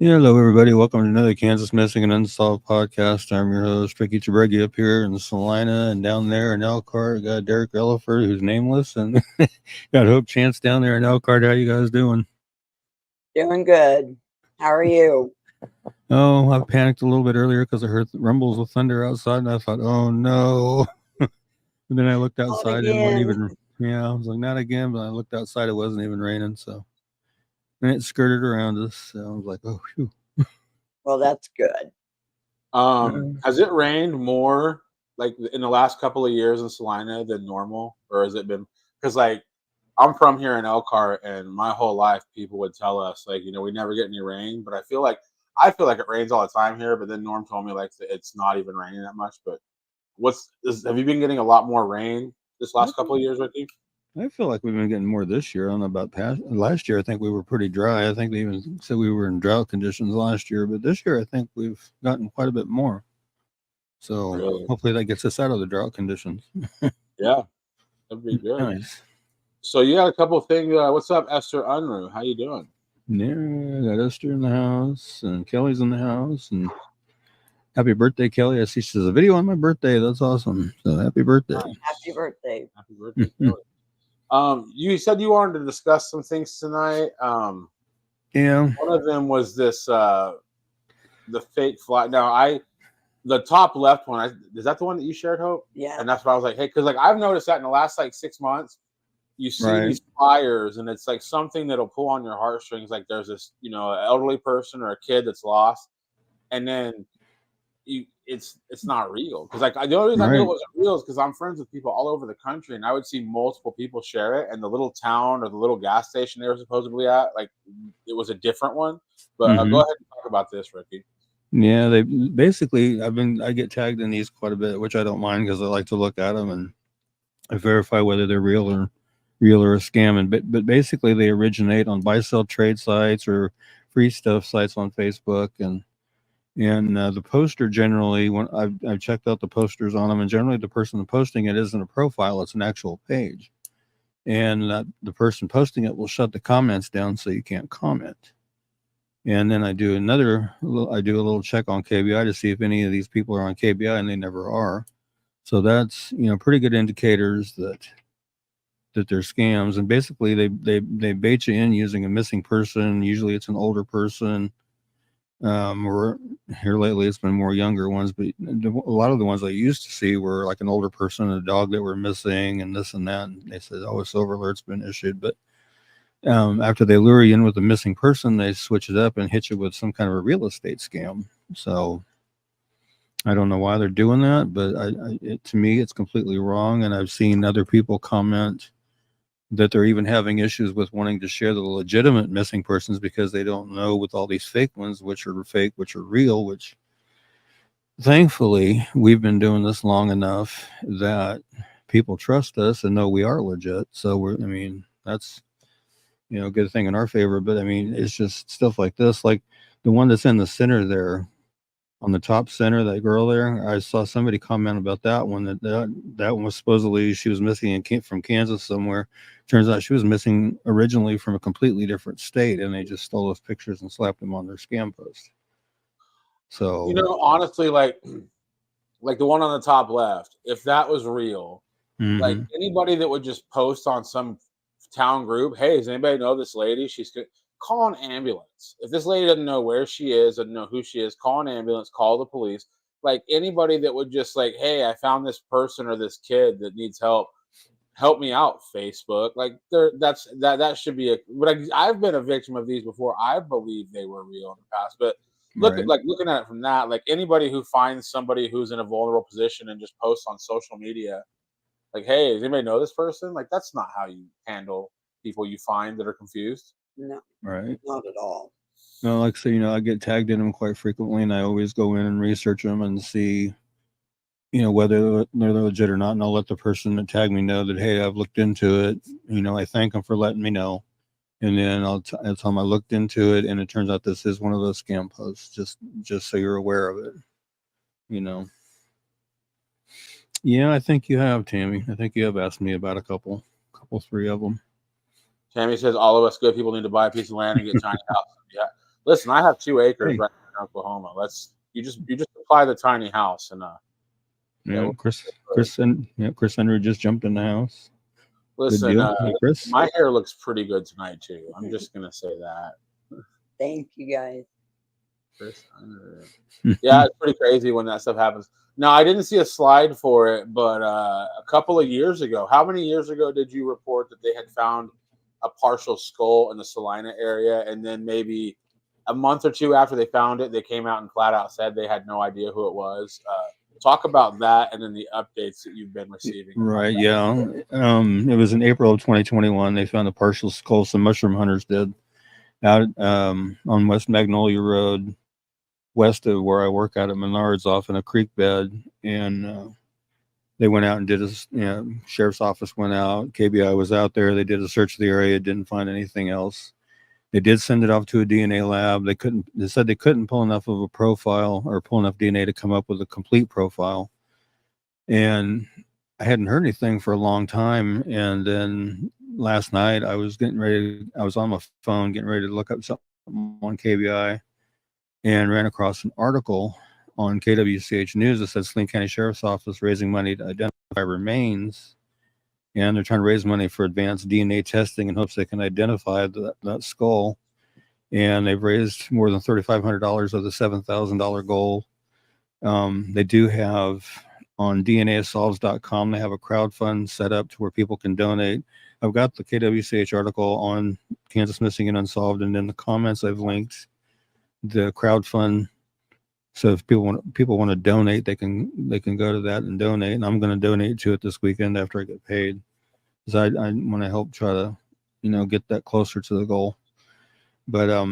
Yeah, hello everybody. Welcome to another Kansas Missing and Unsolved podcast. I'm your host, Ricky Chabregi, up here in Salina, and down there in Elkhart, got Derek Elliford, who's nameless, and got Hope Chance down there in Elkhart. How you guys doing? Doing good. How are you? Oh, I panicked a little bit earlier because I heard rumbles of thunder outside, and I thought, oh no. And then I looked Not outside, and it wasn't again. even, yeah, I was like, not again, but I looked outside, it wasn't even raining, so. And it skirted around us, so I was like, oh, phew. Well, that's good. Has it rained more like in the last couple of years in Salina than normal, or has it been? Because like I'm from here in Elkhart, and my whole life people would tell us like we never get any rain, but I feel like it rains all the time here. But then Norm told me like it's not even raining that much. But have you been getting a lot more rain this last couple of years, Ricky? I feel like we've been getting more this year. I don't know about past. Last year, I think we were pretty dry. I think they even said we were in drought conditions last year, but this year, I think we've gotten quite a bit more. So Really? hopefully that gets us out of the drought conditions. Yeah, that'd be good. Nice. So you got a couple of things. What's up, Esther Unruh? How you doing? Yeah, I got Esther in the house, and Kelly's in the house, and happy birthday, Kelly. I see she says a video on my birthday. That's awesome. So happy birthday. Happy birthday. Happy birthday, Kelly. You said you wanted to discuss some things tonight. Yeah. One of them was this the fake flag. Now, the top left one, is that the one that you shared, Hope? Yeah. And that's what I was like, hey, because like I've noticed that in the last like 6 months, you see Right. these flyers, and it's like something that'll pull on your heartstrings. Like there's this, an elderly person or a kid that's lost, and then it's not real. Because like the only reason I knew it Right. wasn't real is because I'm friends with people all over the country, and I would see multiple people share it, and the little town or the little gas station they were supposedly at, like it was a different one. But go Mm-hmm. ahead and talk about this, Ricky. Yeah. They basically, I get tagged in these quite a bit, which I don't mind because I like to look at them and I verify whether they're real or a scam. And but basically, they originate on buy sell trade sites or free stuff sites on Facebook, and the poster generally, when I've checked out the posters on them, and generally the person posting it isn't a profile; it's an actual page, and the person posting it will shut the comments down so you can't comment. And then I do a little check on KBI to see if any of these people are on KBI, and they never are. So that's pretty good indicators that they're scams. And basically they bait you in using a missing person. Usually it's an older person, or here lately it's been more younger ones, but a lot of the ones I used to see were like an older person and a dog that were missing and this and that, and they said, oh, a silver alert's been issued. But after they lure you in with a missing person, they switch it up and hit you with some kind of a real estate scam. So I don't know why they're doing that, but to me, it's completely wrong. And I've seen other people comment that they're even having issues with wanting to share the legitimate missing persons because they don't know with all these fake ones, which are fake, which are real, which thankfully we've been doing this long enough that people trust us and know we are legit. So that's, a good thing in our favor. But I mean, it's just stuff like this, like the one that's in the center there on the top center, that girl there. I saw somebody comment about that one. That one was supposedly she was missing and came from Kansas somewhere. Turns out she was missing originally from a completely different state, and they just stole those pictures and slapped them on their scam post. So, Honestly, like the one on the top left, if that was real, like mhm. anybody that would just post on some town group, hey, does anybody know this lady? She's good. Call an ambulance. If this lady doesn't know where she is, doesn't know who she is, call an ambulance, call the police. Like anybody that would just like, hey, I found this person or this kid that needs help me out, Facebook. Like that should be a. But I've been a victim of these before. I believe they were real in the past, but Right. looking at it from that, like anybody who finds somebody who's in a vulnerable position and just posts on social media, like, hey, does anybody know this person? Like that's not how you handle people you find that are confused. No, Right. not at all. No, like I say, I get tagged in them quite frequently, and I always go in and research them and see, whether they're legit or not. And I'll let the person that tagged me know that, hey, I've looked into it. I thank them for letting me know. And then I'll tell them I looked into it, and it turns out this is one of those scam posts. Just so you're aware of it. You know. Yeah, I think you have, Tammy. I think you have asked me about a couple, three of them. Tammy says all of us good people need to buy a piece of land and get tiny houses. Yeah. Listen, I have 2 acres Hey. right in Oklahoma. You just apply the tiny house and Yeah, Chris Henry just jumped in the house. Good listen. deal. Hey, Chris. My hair looks pretty good tonight too. I'm just gonna say that. Thank you guys. Yeah, it's pretty crazy when that stuff happens. No, I didn't see a slide for it, but a couple of years ago, how many years ago did you report that they had found a partial skull in the Salina area, and then maybe a month or two after they found it, they came out and flat out said they had no idea who it was. Talk about that, and then the updates that you've been receiving. Right. Yeah. It was in April of 2021. They found a partial skull. Some mushroom hunters did out on West Magnolia Road, west of where I work out at Menards, off in a creek bed, and they went out and did a, sheriff's office went out, KBI was out there. They did a search of the area, didn't find anything else. They did send it off to a DNA lab. They said they couldn't pull enough of a profile or pull enough DNA to come up with a complete profile. And I hadn't heard anything for a long time. And then last night I was on my phone getting ready to look up something on KBI, and ran across an article on KWCH News that said Saline County Sheriff's Office raising money to identify remains, and they're trying to raise money for advanced DNA testing in hopes they can identify that skull. And they've raised more than $3,500 of the $7,000 goal. They do have on DNAsolves.com, they have a crowdfund set up to where people can donate. I've got the KWCH article on Kansas Missing and Unsolved, and in the comments I've linked the crowdfund. So if people want to donate, they can go to that and donate. And I'm going to donate to it this weekend after I get paid, because I want to help try to, get that closer to the goal. But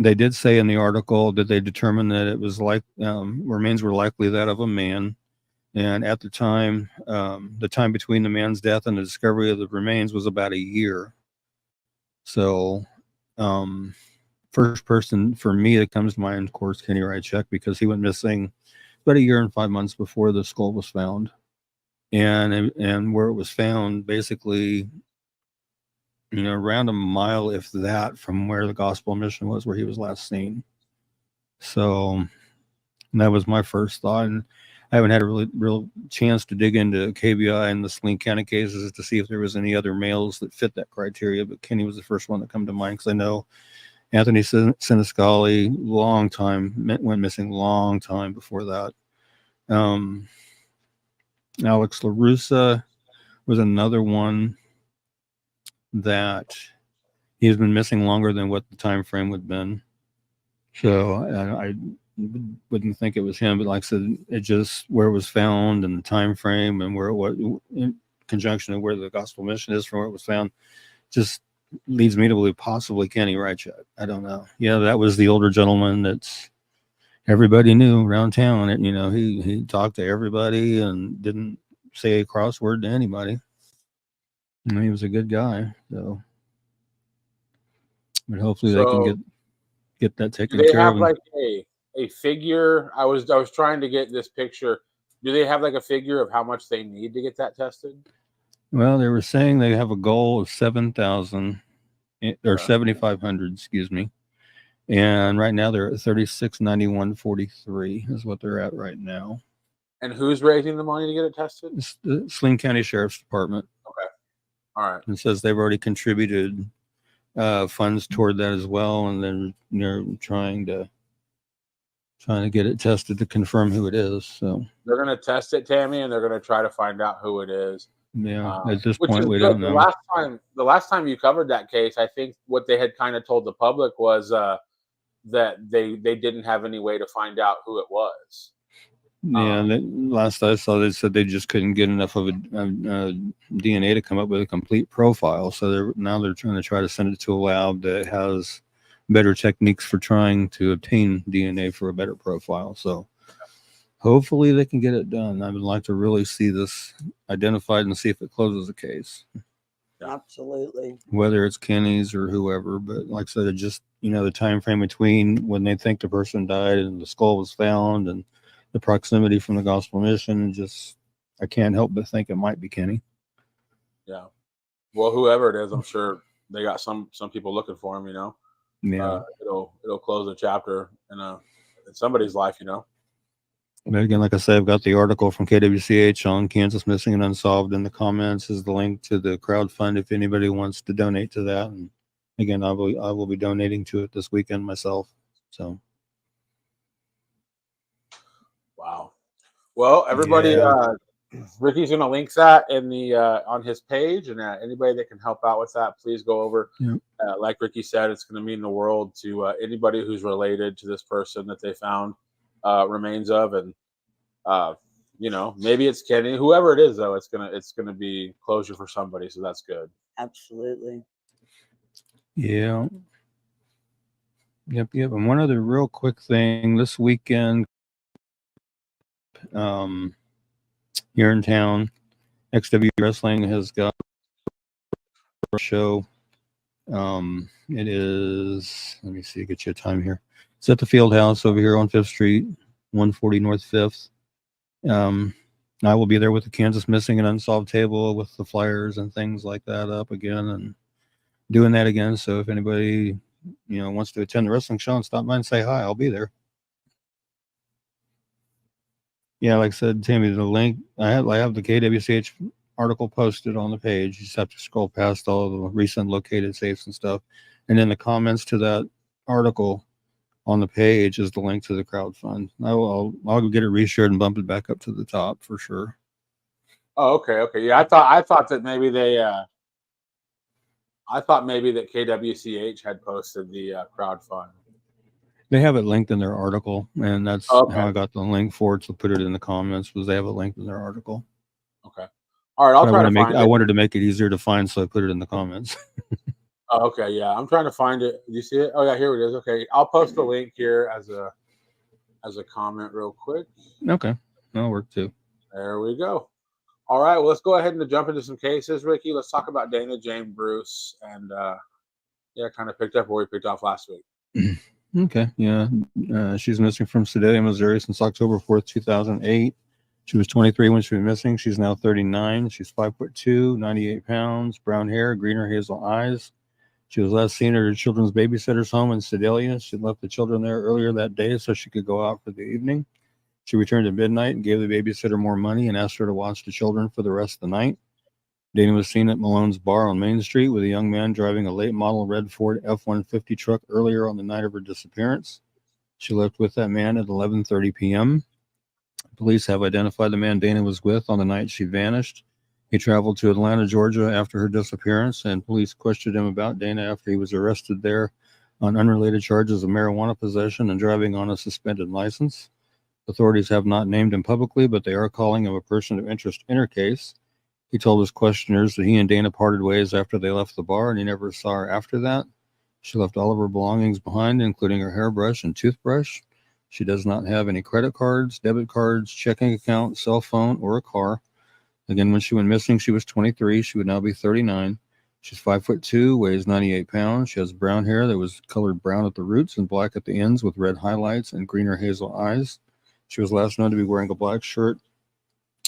they did say in the article that they determined that it was remains were likely that of a man. And at the time between the man's death and the discovery of the remains was about a year. So first person for me that comes to mind, of course, Kenny Rychek, because he went missing about a year and 5 months before the skull was found. And where it was found, basically, around a mile, if that, from where the gospel mission was, where he was last seen. So that was my first thought. And I haven't had a real chance to dig into KBI and the Saline County cases to see if there was any other males that fit that criteria. But Kenny was the first one that come to mind, because I know Anthony Siniscali, went missing long time before that. Alex LaRussa was another one that he's been missing longer than what the time frame would have been. So I wouldn't think it was him, but like I said, it just where it was found and the time frame and where it was in conjunction with where the gospel mission is from where it was found, just leads me to believe possibly Kenny Rychek. I don't know. Yeah, that was the older gentleman that's everybody knew around town. He talked to everybody and didn't say a crossword to anybody. He was a good guy. So, but hopefully they can get that taken Do they care have of. like a figure? I was trying to get this picture. Do they have like a figure of how much they need to get that tested? Well, they were saying they have a goal of 7,000 or 7,500, excuse me. And right now they're at 3691.43 is what they're at right now. And who's raising the money to get it tested? It's the Saline County Sheriff's Department. Okay. All right. It says they've already contributed funds toward that as well, and then they're trying to get it tested to confirm who it is. So they're going to test it, Tammy, and they're going to try to find out who it is. Yeah, at this point we good. don't know. The last time you covered that case, I think what they had kind of told the public was that they didn't have any way to find out who it was. Yeah, last I saw, they said they just couldn't get enough of a DNA to come up with a complete profile. So they're trying to send it to a lab that has better techniques for trying to obtain DNA for a better profile. So hopefully they can get it done. I would like to really see this identified and see if it closes the case. Absolutely. Whether it's Kenny's or whoever, but like I said, it just the time frame between when they think the person died and the skull was found and the proximity from the gospel mission, I can't help but think it might be Kenny. Yeah. Well, whoever it is, I'm sure they got some people looking for him, Yeah. It'll close a chapter in somebody's life, you know. But again, like I said, I've got the article from KWCH on Kansas Missing and Unsolved. In the comments is the link to the crowd fund if anybody wants to donate to that. And again, I will be donating to it this weekend myself. So Wow. Well, everybody, Yeah. Ricky's going to link that in the on his page, and anybody that can help out with that, please go over. Yeah. Like Ricky said, it's going to mean the world to anybody who's related to this person that they found remains of, and you know, maybe it's Kenny, whoever it is, though. It's gonna be closure for somebody, so that's good. Absolutely. Yeah. Yep. And one other real quick thing this weekend, here in town, XW Wrestling has got a show. It is, let me see, get you a time here. It's at the Field House over here on 5th Street, 140 North 5th. I will be there with the Kansas Missing and Unsolved table with the flyers and things like that up again and doing that again. So if anybody, wants to attend the wrestling show and stop by and say hi, I'll be there. Yeah, like I said, Tammy, the link, I have the KWCH article posted on the page. You just have to scroll past all the recent located safes and stuff. And in the comments to that article on the page is the link to the crowd fund. I'll get it reshared and bump it back up to the top for sure. Oh, okay. Yeah, I thought that maybe that KWCH had posted the crowd fund. They have it linked in their article, and that's how I got the link for it. To put it in the comments was they have it linked in their article. Okay. All right, I'll try to find it. I wanted to make it easier to find, so I put it in the comments. Oh, okay, yeah, I'm trying to find it. Do you see it? Oh, yeah, here it is. Okay, I'll post the link here as a comment real quick. Okay, that'll work too. There we go. All right, well, let's go ahead and jump into some cases, Ricky. Let's talk about Dana Jane Bruce, and kind of picked up where we picked off last week. Okay, yeah, she's missing from Sedalia, Missouri since October 4th, 2008. She was 23 when she was missing. She's now 39. She's 5'2", 98 pounds, brown hair, green or hazel eyes. She was last seen at her children's babysitter's home in Sedalia. She left the children there earlier that day so she could go out for the evening. She returned at midnight and gave the babysitter more money and asked her to watch the children for the rest of the night. Dana was seen at Malone's Bar on Main Street with a young man driving a late model red Ford F-150 truck earlier on the night of her disappearance. She left with that man at 11:30 p.m. Police have identified the man Dana was with on the night she vanished. He traveled to Atlanta, Georgia after her disappearance, and police questioned him about Dana after he was arrested there on unrelated charges of marijuana possession and driving on a suspended license. Authorities have not named him publicly, but they are calling him a person of interest in her case. He told his questioners that he and Dana parted ways after they left the bar, and he never saw her after that. She left all of her belongings behind, including her hairbrush and toothbrush. She does not have any credit cards, debit cards, checking account, cell phone, or a car. Again, when she went missing, she was 23. She would now be 39. She's 5'2", weighs 98 pounds. She has brown hair that was colored brown at the roots and black at the ends with red highlights and green or hazel eyes. She was last known to be wearing a black shirt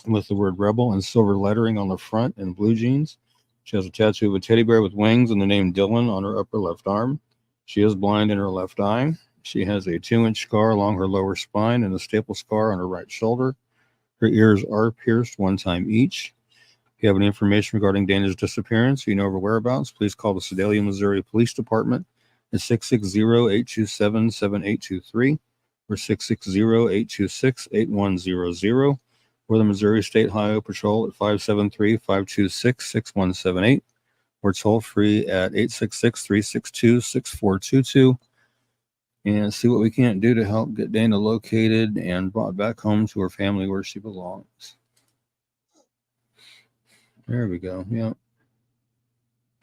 with the word Rebel and silver lettering on the front and blue jeans. She has a tattoo of a teddy bear with wings and the name Dylan on her upper left arm. She is blind in her left eye. She has a 2-inch scar along her lower spine and a staple scar on her right shoulder. Her ears are pierced one time each. If you have any information regarding Dana's disappearance, or you know her whereabouts, please call the Sedalia, Missouri Police Department at 660-827-7823 or 660-826-8100, or the Missouri State Highway Patrol at 573-526-6178, or toll free at 866-362-6422. And see what we can't do to help get Dana located and brought back home to her family where she belongs. There we go. Yeah.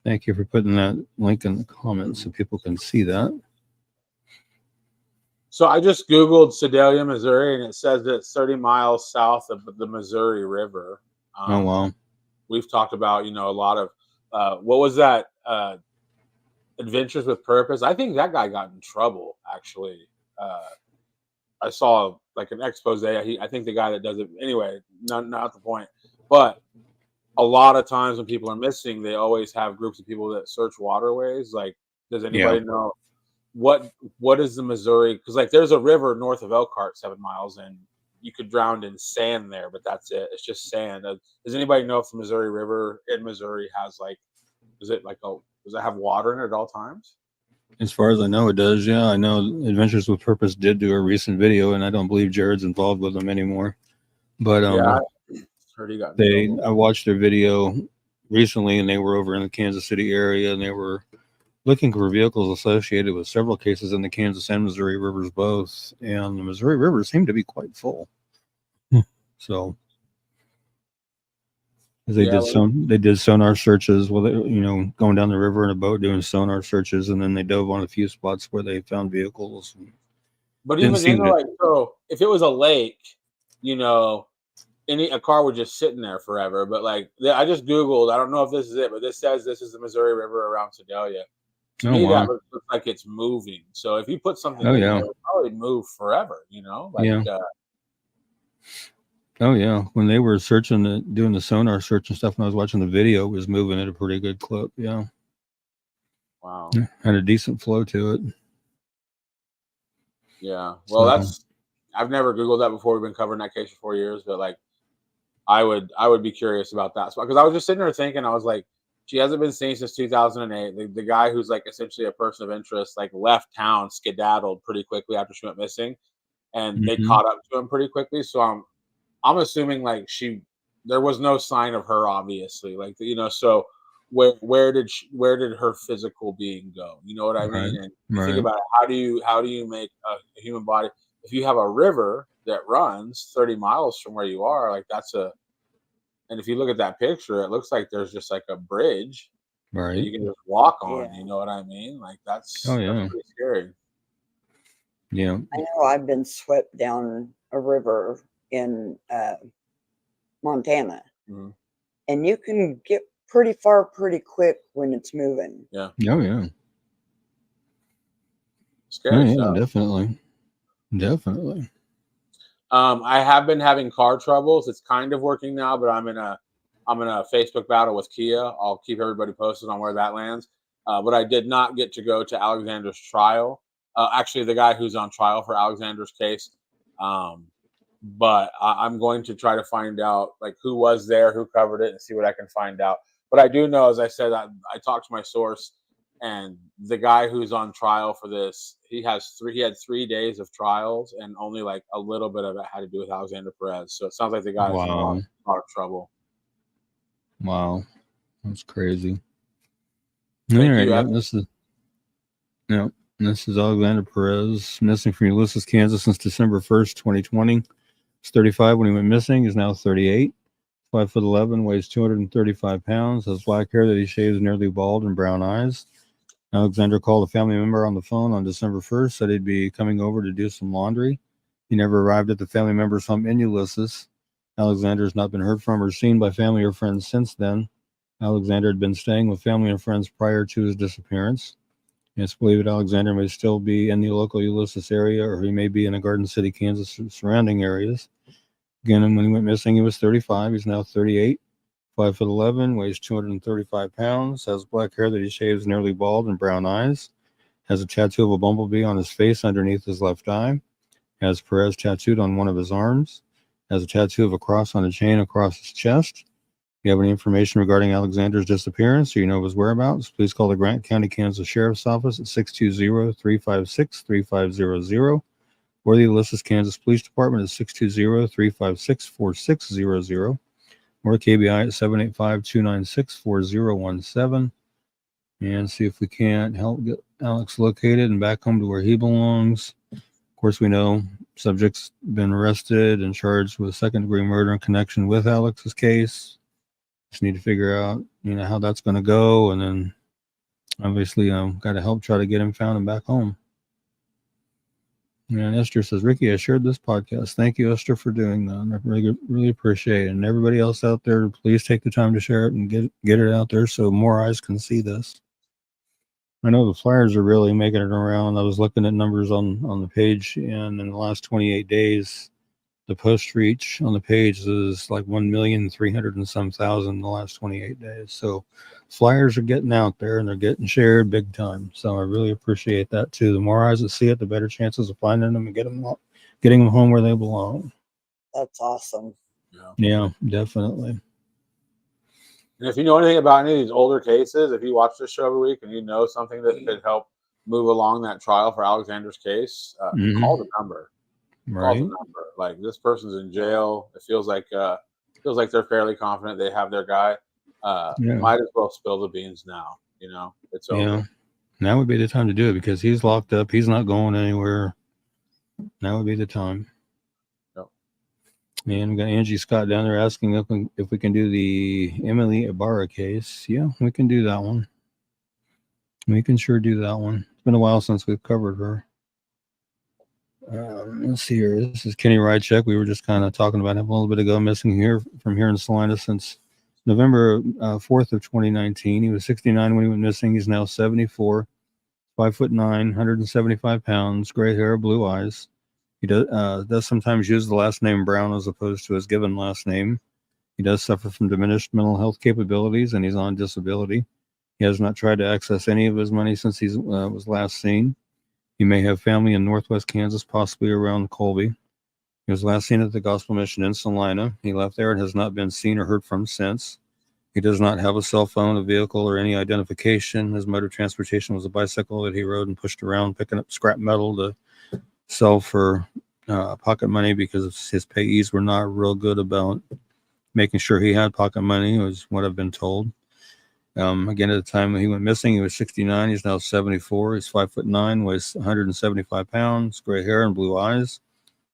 Thank you for putting that link in the comments so people can see that. So I just Googled Sedalia, Missouri, and it says that it's 30 miles south of the Missouri River. Oh, wow. We've talked about, a lot of, what was that? Adventures with Purpose. I think that guy got in trouble, actually. I saw like an expose. I think the guy that does it, anyway, not the point. But a lot of times when people are missing, they always have groups of people that search waterways. Like, does anybody know what is the Missouri? Because like there's a river north of Elkhart, 7 miles, and you could drown in sand there, but that's it. It's just sand. Does anybody know if the Missouri River in Missouri has like, does it have water in it at all times? As far as I know, it does. Yeah, I know Adventures with Purpose did do a recent video, and I don't believe Jared's involved with them anymore. But Yeah, I heard he got in trouble. I watched their video recently, and they were over in the Kansas City area, and they were looking for vehicles associated with several cases in the Kansas and Missouri rivers both, and the Missouri River seemed to be quite full. So they did sonar searches with it, going down the river in a boat doing sonar searches, and then they dove on a few spots where they found vehicles. But even then, like, so if it was a lake, a car would just sitting there forever. But like, I just Googled, I don't know if this is it, but this says this is the Missouri River around Sedalia. To me, that looks like it's moving. So if you put something in there, it'll probably move forever, Oh yeah, when they were doing the sonar search and stuff, when I was watching the video, it was moving at a pretty good clip. Yeah. Wow. Had a decent flow to it. Yeah. Well, I've never Googled that before. We've been covering that case for 4 years, but like, I would be curious about that because I was just sitting there thinking, I was like, she hasn't been seen since 2008. The guy who's like essentially a person of interest, like left town, skedaddled pretty quickly after she went missing, and they caught up to him pretty quickly. So I'm assuming like there was no sign of her, obviously, like so where did her physical being go? You know what I mean? And think about it, how do you make a human body, if you have a river that runs 30 miles from where you are, like and if you look at that picture, it looks like there's just like a bridge that you can just walk on. Yeah. You know what I mean? Like that's pretty scary. Yeah. I know I've been swept down a river in Montana, and you can get pretty far pretty quick when it's moving. Yeah. Oh yeah. Scary stuff. Definitely. I have been having car troubles. It's kind of working now, but I'm in a Facebook battle with Kia. I'll keep everybody posted on where that lands. But I did not get to go to Alexander's trial. Actually, the guy who's on trial for Alexander's case. But I'm going to try to find out like who was there, who covered it, and see what I can find out. But I do know, as I said, I talked to my source, and the guy who's on trial for this, he had 3 days of trials, and only like a little bit of it had to do with Alexander Perez. So it sounds like the guy's in a lot of trouble. Wow, that's crazy. This is Alexander Perez, missing from Ulysses, Kansas since December 1st, 2020. He's 35 when he went missing. He's now 38. 5'11", weighs 235 pounds, has black hair that he shaves nearly bald and brown eyes. Alexander called a family member on the phone on December 1st, said he'd be coming over to do some laundry. He never arrived at the family member's home in Ulysses. Alexander has not been heard from or seen by family or friends since then. Alexander had been staying with family and friends prior to his disappearance. It's believed that Alexander may still be in the local Ulysses area, or he may be in the Garden City, Kansas surrounding areas. Again, when he went missing, he was 35. He's now 38. 5'11", weighs 235 pounds, has black hair that he shaves nearly bald and brown eyes, has a tattoo of a bumblebee on his face underneath his left eye, has Perez tattooed on one of his arms, has a tattoo of a cross on a chain across his chest. If you have any information regarding Alexander's disappearance or you know of his whereabouts, please call the Grant County, Kansas Sheriff's Office at 620-356-3500, or the Ulysses, Kansas Police Department at 620-356-4600, or KBI at 785-296-4017, and see if we can't help get Alex located and back home to where he belongs. Of course, we know subject's been arrested and charged with second-degree murder in connection with Alex's case. Just need to figure out, how that's going to go, and then obviously, got to help try to get him found and back home. And Esther says, Ricky, I shared this podcast. Thank you, Esther, for doing that. I really appreciate it. And everybody else out there, please take the time to share it and get it out there so more eyes can see this. I know the flyers are really making it around. I was looking at numbers on the page, and in the last 28 days, The post reach on the page is like 1,300,000 and some thousand in the last 28 days. So flyers are getting out there and they're getting shared big time. So I really appreciate that too. The more eyes that see it, the better chances of finding them and getting them home where they belong. That's awesome. Yeah, definitely. And if you know anything about any of these older cases, if you watch this show every week and you know something that could help move along that trial for Alexander's case, call the number. Call the number. Like, this person's in jail. It feels like they're fairly confident they have their guy. Might as well spill the beans now. You know, it's over. Yeah, now would be the time to do it because he's locked up. He's not going anywhere. Now would be the time. Yep. And we got Angie Scott down there asking if we can do the Emily Ibarra case. Yeah, we can do that one. We can sure do that one. It's been a while since we've covered her. Let's see here. This is Kenny Rychek. We were just kind of talking about him a little bit ago, missing from here in Salina since November 4th of 2019. He was 69 when he went missing. He's now 74, 5'9", 175 pounds, gray hair, blue eyes. He does sometimes use the last name Brown as opposed to his given last name. He does suffer from diminished mental health capabilities, and he's on disability. He has not tried to access any of his money since he was last seen. He may have family in northwest Kansas, possibly around Colby. He was last seen at the Gospel Mission in Salina. He left there and has not been seen or heard from since. He does not have a cell phone, a vehicle, or any identification. His mode of transportation was a bicycle that he rode and pushed around, picking up scrap metal to sell for pocket money because his payees were not real good about making sure he had pocket money, was what I've been told. Again, at the time when he went missing, he was 69. He's now 74. He's 5'9", weighs 175 pounds, gray hair and blue eyes.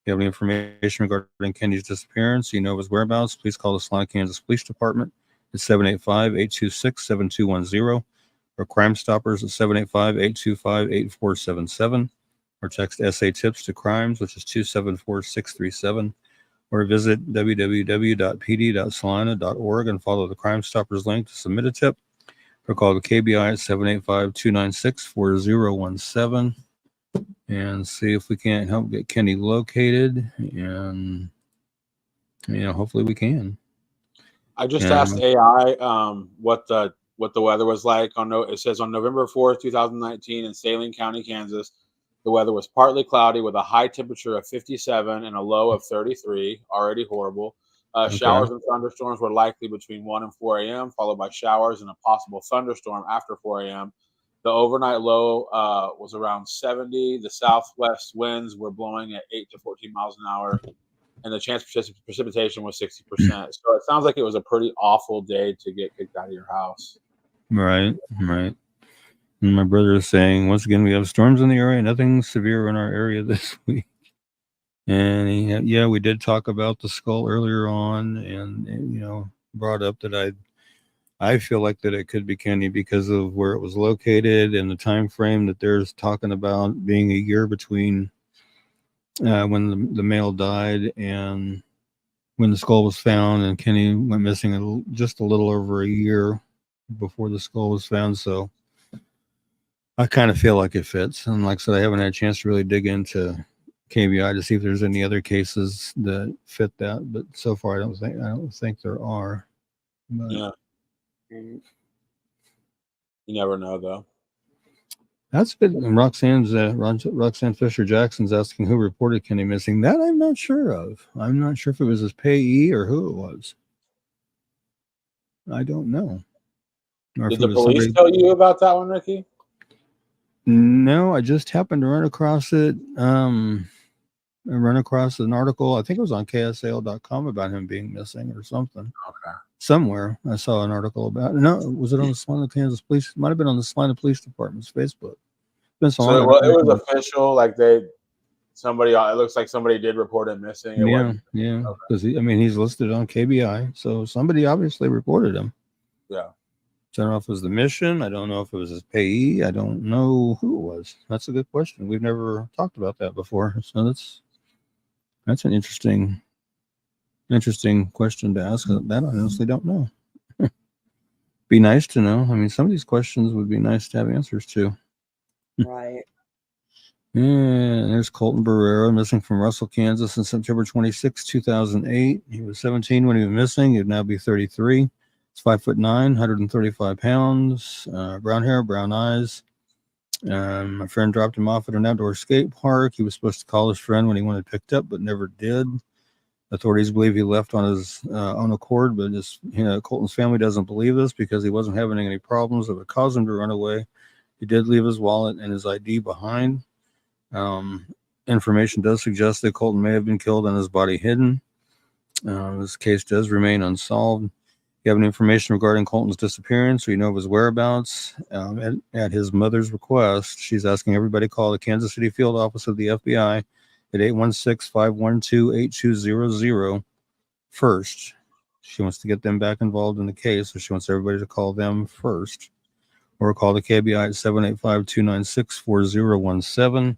If you have any information regarding Kenny's disappearance, you know his whereabouts, please call the Salina, Kansas Police Department at 785-826-7210 or Crime Stoppers at 785-825-8477 or text SA Tips to Crimes, which is 274-637. Or visit www.pd.salina.org and follow the Crime Stoppers link to submit a tip. Or call the KBI at 785-296-4017 and see if we can't help get Kenny located. And hopefully we can. I just asked AI what the weather was like. It says on November 4th, 2019, in Saline County, Kansas, the weather was partly cloudy with a high temperature of 57 and a low of 33. Already horrible. Showers and thunderstorms were likely between 1 and 4 a.m., followed by showers and a possible thunderstorm after 4 a.m. The overnight low was around 70. The southwest winds were blowing at 8 to 14 miles an hour, and the chance for precipitation was 60%. So it sounds like it was a pretty awful day to get kicked out of your house. Right. And my brother is saying, once again, we have storms in the area, nothing severe in our area this week. And we did talk about the skull earlier on, and brought up that I feel like that it could be Kenny because of where it was located and the time frame that there's talking about being a year between when the male died and when the skull was found, and Kenny went missing just a little over a year before the skull was found. So I kind of feel like it fits. And like I said, I haven't had a chance to really dig into KBI to see if there's any other cases that fit that, but so far I don't think there are. But yeah, you never know though. That's good. And Roxanne Fisher Jackson's asking who reported Kenny missing. That I'm not sure of. I'm not sure if it was his payee or who it was. I don't know. Did the police tell you about that one, Ricky? No, I just happened to run across it. I run across an article, I think it was on KSL.com, about him being missing or something. Okay. Somewhere I saw an article about it. No, was it on the Salina, Kansas Police? It might have been on the Salina Police Department's Facebook. It was official, like it looks like somebody did report him missing. Yeah. Because he's listed on KBI, so somebody obviously reported him. Yeah. I don't know if it was the mission. I don't know if it was his payee. I don't know who it was. That's a good question. We've never talked about that before. So that's an interesting question to ask. That I honestly don't know. Be nice to know. Some of these questions would be nice to have answers to. Right. And there's Colton Barrera, missing from Russell, Kansas on September 26, 2008. He was 17 when he was missing. He'd now be 33. He's 5'9", 135 pounds, brown hair, brown eyes. My friend dropped him off at an outdoor skate park. He was supposed to call his friend when he wanted picked up, but never did. Authorities believe he left on his own accord, but Colton's family doesn't believe this because he wasn't having any problems that would cause him to run away. He did leave his wallet and his ID behind. Information does suggest that Colton may have been killed and his body hidden. This case does remain unsolved. If you have any information regarding Colton's disappearance or you know of his whereabouts, at his mother's request, she's asking everybody to call the Kansas City field office of the FBI at 816-512-8200 first. She wants to get them back involved in the case, so she wants everybody to call them first. Or call the KBI at 785-296-4017.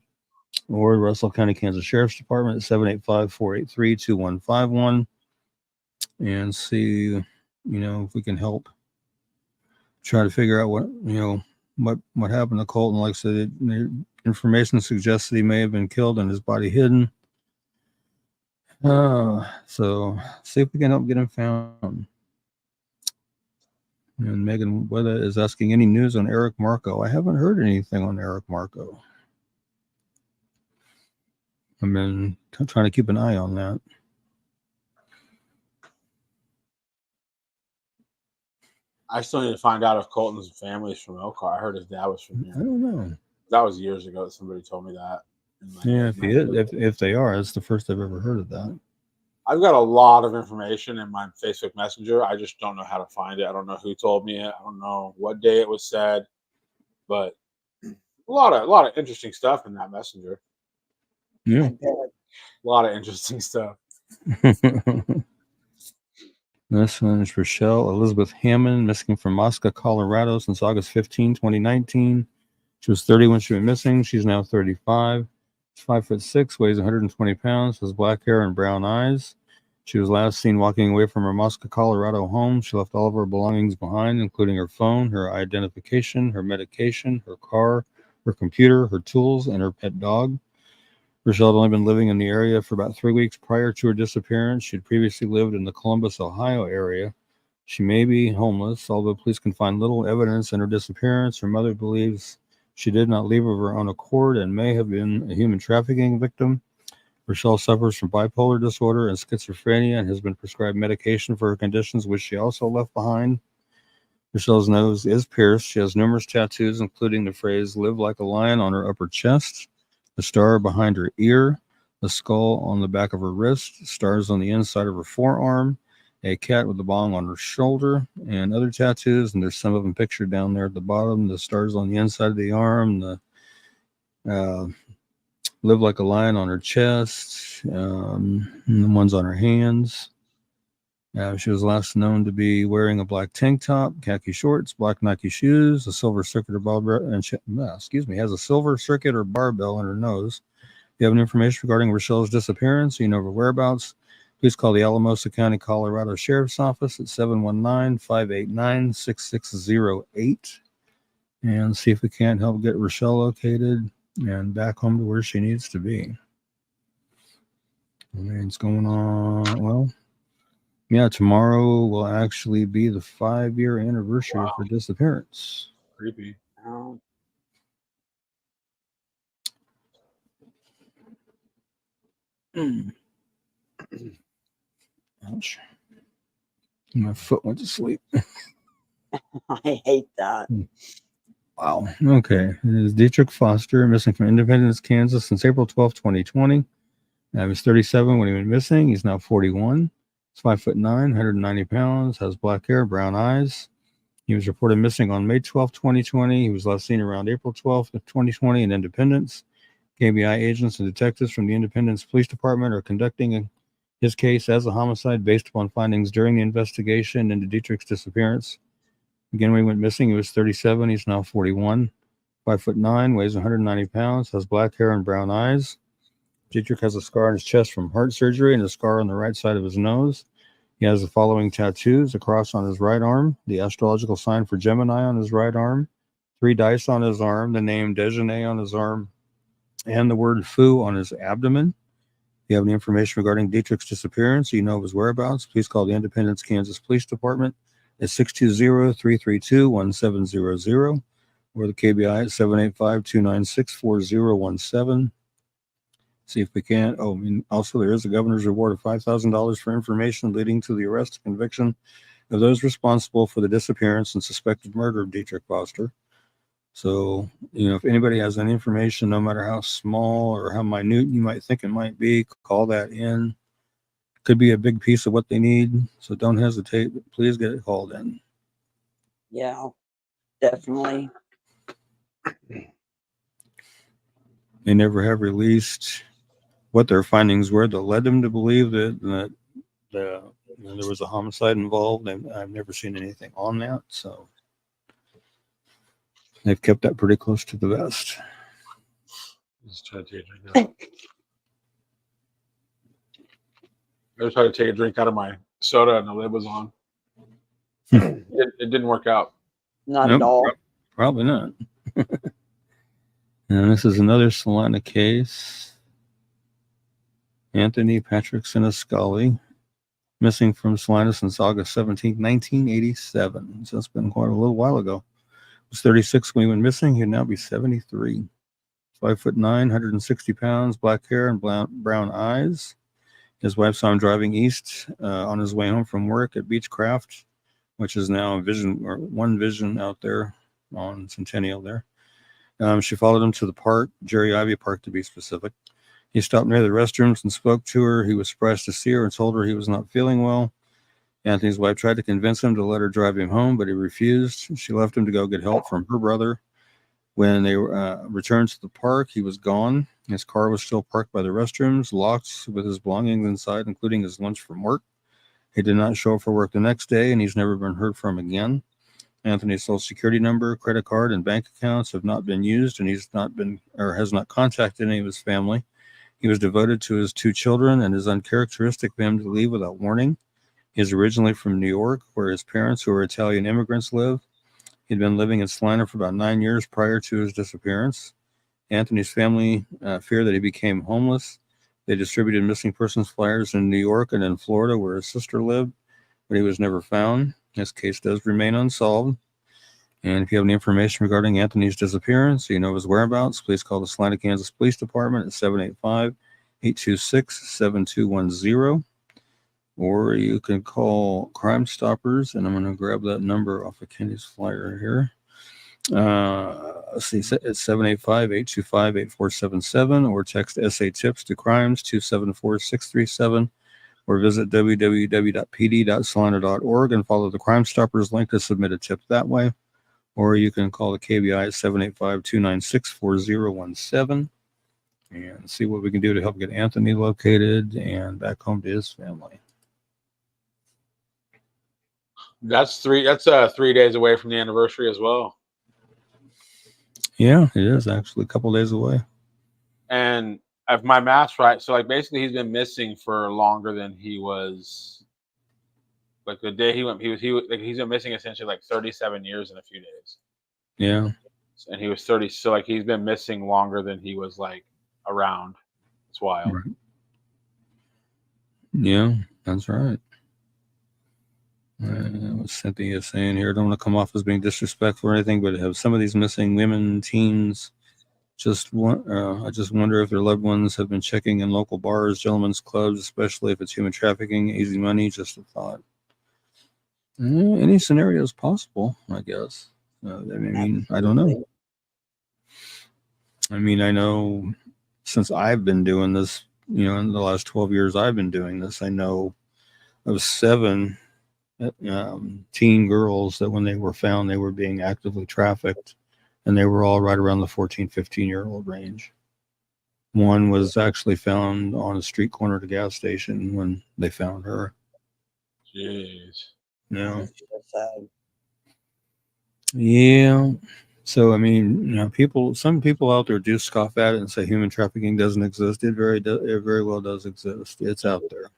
Or the Russell County, Kansas Sheriff's Department at 785-483-2151. And see, if we can help try to figure out what happened to Colton. Like I said, the information suggests that he may have been killed and his body hidden. So see if we can help get him found. And Megan Weather is asking any news on Eric Marco. I haven't heard anything on Eric Marco. I've been trying to keep an eye on that. I still need to find out if Colton's family is from Elkhart. I heard his dad was from here. I don't know. That was years ago that somebody told me that. Yeah, if they are, it's the first I've ever heard of that. I've got a lot of information in my Facebook Messenger. I just don't know how to find it. I don't know who told me it. I don't know what day it was said, but a lot of interesting stuff in that messenger. Yeah, a lot of interesting stuff. This one is Rochelle Elizabeth Hammond, missing from Moscow, Colorado since August 15, 2019. She was 30 when she went missing. She's now 35. She's 5'6", weighs 120 pounds, has black hair and brown eyes. She was last seen walking away from her Moscow, Colorado home. She left all of her belongings behind, including her phone, her identification, her medication, her car, her computer, her tools, and her pet dog. Rochelle had only been living in the area for about 3 weeks prior to her disappearance. She had previously lived in the Columbus, Ohio area. She may be homeless, although police can find little evidence in her disappearance. Her mother believes she did not leave of her own accord and may have been a human trafficking victim. Rochelle suffers from bipolar disorder and schizophrenia and has been prescribed medication for her conditions, which she also left behind. Rochelle's nose is pierced. She has numerous tattoos, including the phrase "live like a lion" on her upper chest, a star behind her ear, a skull on the back of her wrist, stars on the inside of her forearm, a cat with a bong on her shoulder, and other tattoos. And there's some of them pictured down there at the bottom. The stars on the inside of the arm, the "live like a lion" on her chest, and the ones on her hands. She was last known to be wearing a black tank top, khaki shorts, black Nike shoes, a silver circuit or barbell, and has a silver circuit or barbell in her nose. If you have any information regarding Rochelle's disappearance, or you know her whereabouts, please call the Alamosa County, Colorado Sheriff's Office at 719-589-6608 and see if we can't help get Rochelle located and back home to where she needs to be. It's going on, well, yeah, tomorrow will actually be the 5-year anniversary of her disappearance. Creepy. Ouch. My foot went to sleep. I hate that. Wow. Okay. It is Dietrich Foster, missing from Independence, Kansas since April 12, 2020. He was 37 when he went missing. He's now 41. He's 5'9", 190 pounds, has black hair, brown eyes. He was reported missing on May 12, 2020. He was last seen around April 12, 2020 in Independence. KBI agents and detectives from the Independence Police Department are conducting his case as a homicide based upon findings during the investigation into Dietrich's disappearance. Again, when he went missing, he was 37. He's now 41. 5'9", weighs 190 pounds, has black hair and brown eyes. Dietrich has a scar on his chest from heart surgery and a scar on the right side of his nose. He has the following tattoos: a cross on his right arm, the astrological sign for Gemini on his right arm, 3 dice on his arm, the name Dejeuner on his arm, and the word "foo" on his abdomen. If you have any information regarding Dietrich's disappearance, or you know of his whereabouts, please call the Independence, Kansas Police Department at 620-332-1700 or the KBI at 785-296-4017. See if we can. Oh, and also there is a governor's reward of $5,000 for information leading to the arrest and conviction of those responsible for the disappearance and suspected murder of Dietrich Foster. So, if anybody has any information, no matter how small or how minute you might think it might be, call that in. Could be a big piece of what they need. So don't hesitate, but please get it called in. Yeah, definitely. They never have released what their findings were that led them to believe that there was a homicide involved. I've never seen anything on that. So they've kept that pretty close to the vest. Just try to take a drink. I was trying to take a drink out of my soda and the lid was on. It didn't work out. Not at all. Probably not. And this is another Salina case. Anthony Patrick Siniscali, missing from Salina since August 17, 1987. So it's been quite a little while ago. He was 36 when he went missing. He'd now be 73. 5'9", 160 pounds, black hair and brown eyes. His wife saw him driving east on his way home from work at Beechcraft, which is now One Vision out there on Centennial there. She followed him to the park, Jerry Ivy Park to be specific. He stopped near the restrooms and spoke to her. He was surprised to see her and told her he was not feeling well. Anthony's wife tried to convince him to let her drive him home, but he refused. She left him to go get help from her brother. When they returned to the park, he was gone. His car was still parked by the restrooms, locked with his belongings inside, including his lunch from work. He did not show up for work the next day, and he's never been heard from again. Anthony's social security number, credit card, and bank accounts have not been used, and has not contacted any of his family. He was devoted to his 2 children, and it is uncharacteristic for him to leave without warning. He is originally from New York, where his parents, who are Italian immigrants, live. He'd been living in Salina for about 9 years prior to his disappearance. Anthony's family feared that he became homeless. They distributed missing persons flyers in New York and in Florida, where his sister lived, but he was never found. This case does remain unsolved. And if you have any information regarding Anthony's disappearance, or you know his whereabouts, please call the Salina, Kansas Police Department at 785-826-7210. Or you can call Crime Stoppers, and I'm going to grab that number off of Kenny's flyer here. Let's see, it's 785-825-8477, or text SA Tips to Crimes 274-637, or visit www.pd.salina.org and follow the Crime Stoppers link to submit a tip that way. Or you can call the KBI at 785-296-4017 and see what we can do to help get Anthony located and back home to his family. That's 3 days away from the anniversary as well. Yeah, it is actually a couple days away. And if my math's right, so basically he's been missing for longer than he was. The day he went, he's been missing essentially 37 years in a few days. Yeah. And he was 30, so he's been missing longer than he was around. It's wild. Right. Yeah, that's right. What Cynthia is saying here, I don't want to come off as being disrespectful or anything, but have some of these missing women, teens, I just wonder if their loved ones have been checking in local bars, gentlemen's clubs, especially if it's human trafficking, easy money. Just a thought. Any scenario is possible, I guess. I don't know. I know since I've been doing this, in the last 12 years I've been doing this, I know of 7 teen girls that when they were found, they were being actively trafficked, and they were all right around the 14, 15-year-old range. One was actually found on a street corner at a gas station when they found her. Jeez. No. Yeah. So, some people out there do scoff at it and say human trafficking doesn't exist. It very well does exist. It's out there.